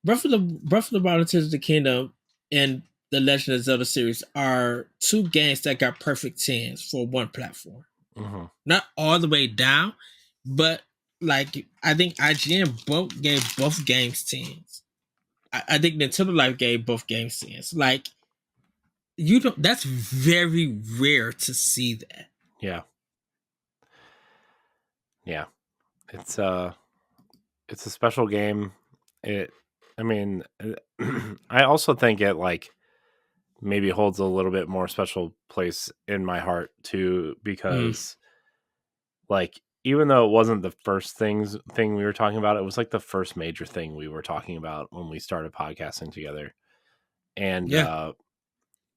Breath of the Wild and Tears of the Kingdom and the Legend of Zelda series are two games that got perfect tens for one platform. mhm, Not all the way down, but like I think IGN both gave both games tens. I think Nintendo Life gave both games tens. Like you don't. That's very rare to see that. yeah, yeah. It's it's a special game. It, I mean, I also think it like maybe holds a little bit more special place in my heart too, Mm, because like even though it wasn't the first thing we were talking about, it was like the first major thing we were talking about when we started podcasting together. And yeah.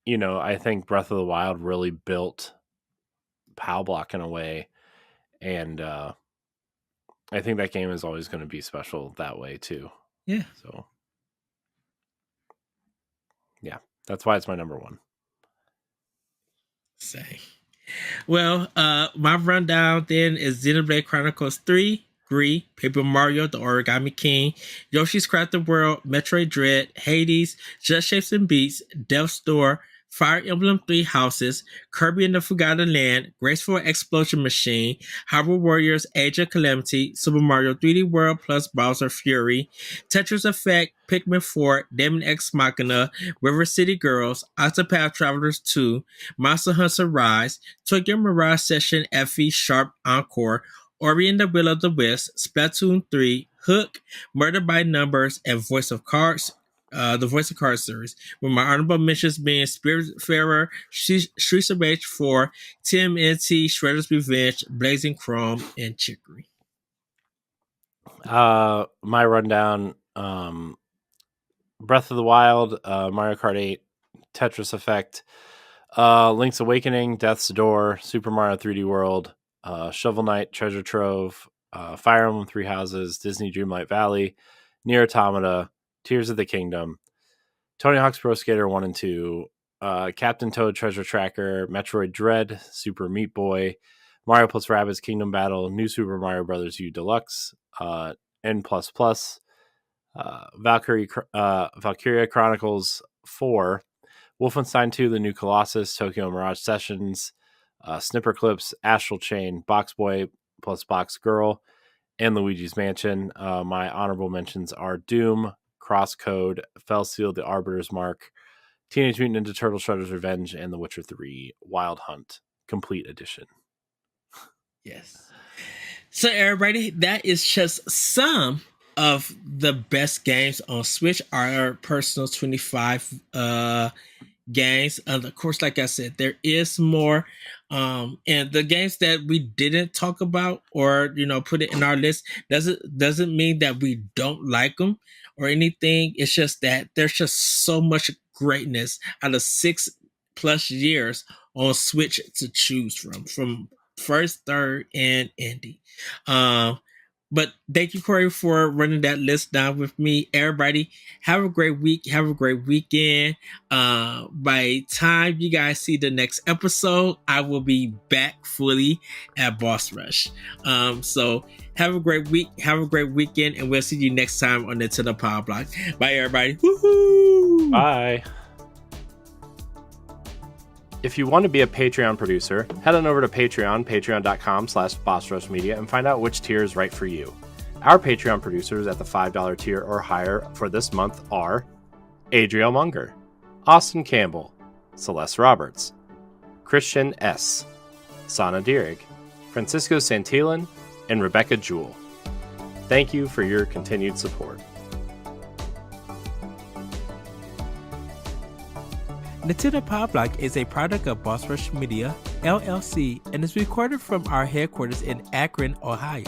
I think Breath of the Wild really built Pow Block in a way, and I think that game is always going to be special that way too. Yeah. So, yeah, that's why it's my number one. Say. Well, my rundown then is Xenoblade Chronicles 3, Gris, Paper Mario, The Origami King, Yoshi's Crafted World, Metroid Dread, Hades, Just Shapes and Beats, Death's Door, Fire Emblem Three Houses, Kirby and the Forgotten Land, Graceful Explosion Machine, Hyrule Warriors Age of Calamity, Super Mario 3D World plus Bowser Fury, Tetris Effect, Pikmin 4, Demon X Machina, River City Girls, Octopath Travelers 2, Monster Hunter Rise, Tokyo Mirage Session FE Sharp Encore, Ori and the Will of the Wisp, Splatoon 3, Hook, Murder by Numbers, and Voice of Cards, the Voice of Cards series, with my honorable mentions being Spiritfarer, Streets of Rage 4, TMNT, Shredder's Revenge, Blazing Chrome, and Chicory. My rundown, Breath of the Wild, Mario Kart 8, Tetris Effect, Link's Awakening, Death's Door, Super Mario 3D World, Shovel Knight, Treasure Trove, Fire Emblem Three Houses, Disney Dreamlight Valley, Nier Automata, Tears of the Kingdom, Tony Hawk's Pro Skater 1 and 2, Captain Toad Treasure Tracker, Metroid Dread, Super Meat Boy, Mario plus Rabbids Kingdom Battle, New Super Mario Bros. U Deluxe, N++, Valkyria Chronicles 4, Wolfenstein 2, The New Colossus, Tokyo Mirage Sessions, Snipper Clips, Astral Chain, Box Boy plus Box Girl, and Luigi's Mansion. My honorable mentions are Doom, Crosscode, Fellseal, The Arbiter's Mark, Teenage Mutant Ninja Turtles Shredder's Revenge, and The Witcher 3 Wild Hunt Complete Edition. Yes. So everybody, that is just some of the best games on Switch. Our personal 25 games. Of course, like I said, there is more. And the games that we didn't talk about or put it in our list doesn't mean that we don't like them or anything. It's just that there's just so much greatness out of 6+ years on Switch to choose from first, third, and indie. But thank you, Corey, for running that list down with me. Everybody, have a great week. Have a great weekend. By time you guys see the next episode, I will be back fully at Boss Rush. So have a great week. Have a great weekend. And we'll see you next time on Nintendo Pow Block. Bye, everybody. Woohoo! Bye. If you want to be a Patreon producer, head on over to Patreon, patreon.com/BossRushMedia, and find out which tier is right for you. Our Patreon producers at the $5 tier or higher for this month are Adriel Munger, Austin Campbell, Celeste Roberts, Christian S., Sana Dirrig, Francisco Santillan, and Rebecca Jewell. Thank you for your continued support. Nintendo Pow Block is a product of Boss Rush Media, LLC, and is recorded from our headquarters in Akron, Ohio.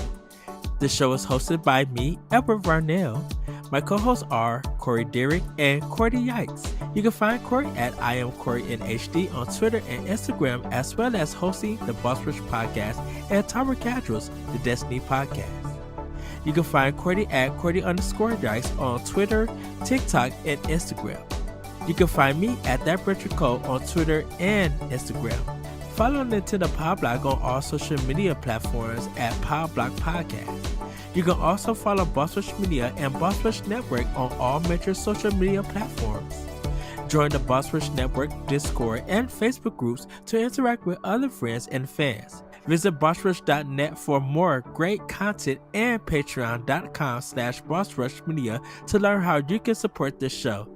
The show is hosted by me, Edward Varnell. My co-hosts are Corey Dirrig and Corey Yikes. You can find Corey at I am Corey in HD on Twitter and Instagram, as well as hosting the Boss Rush Podcast and Tower Casuals, the Destiny Podcast. You can find Corey at Corey_Yikes on Twitter, TikTok, and Instagram. You can find me at That Richard Cole on Twitter and Instagram. Follow Nintendo Pow Block on all social media platforms at Pow Block Podcast. You can also follow Boss Rush Media and Boss Rush Network on all major social media platforms. Join the Boss Rush Network Discord and Facebook groups to interact with other friends and fans. Visit bossrush.net for more great content and patreon.com/bossrushmedia to learn how you can support this show.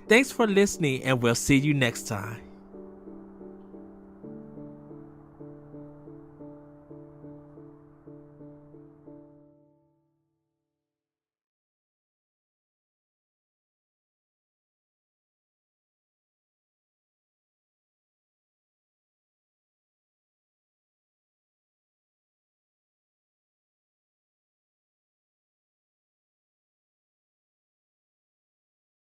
Thanks for listening, and we'll see you next time.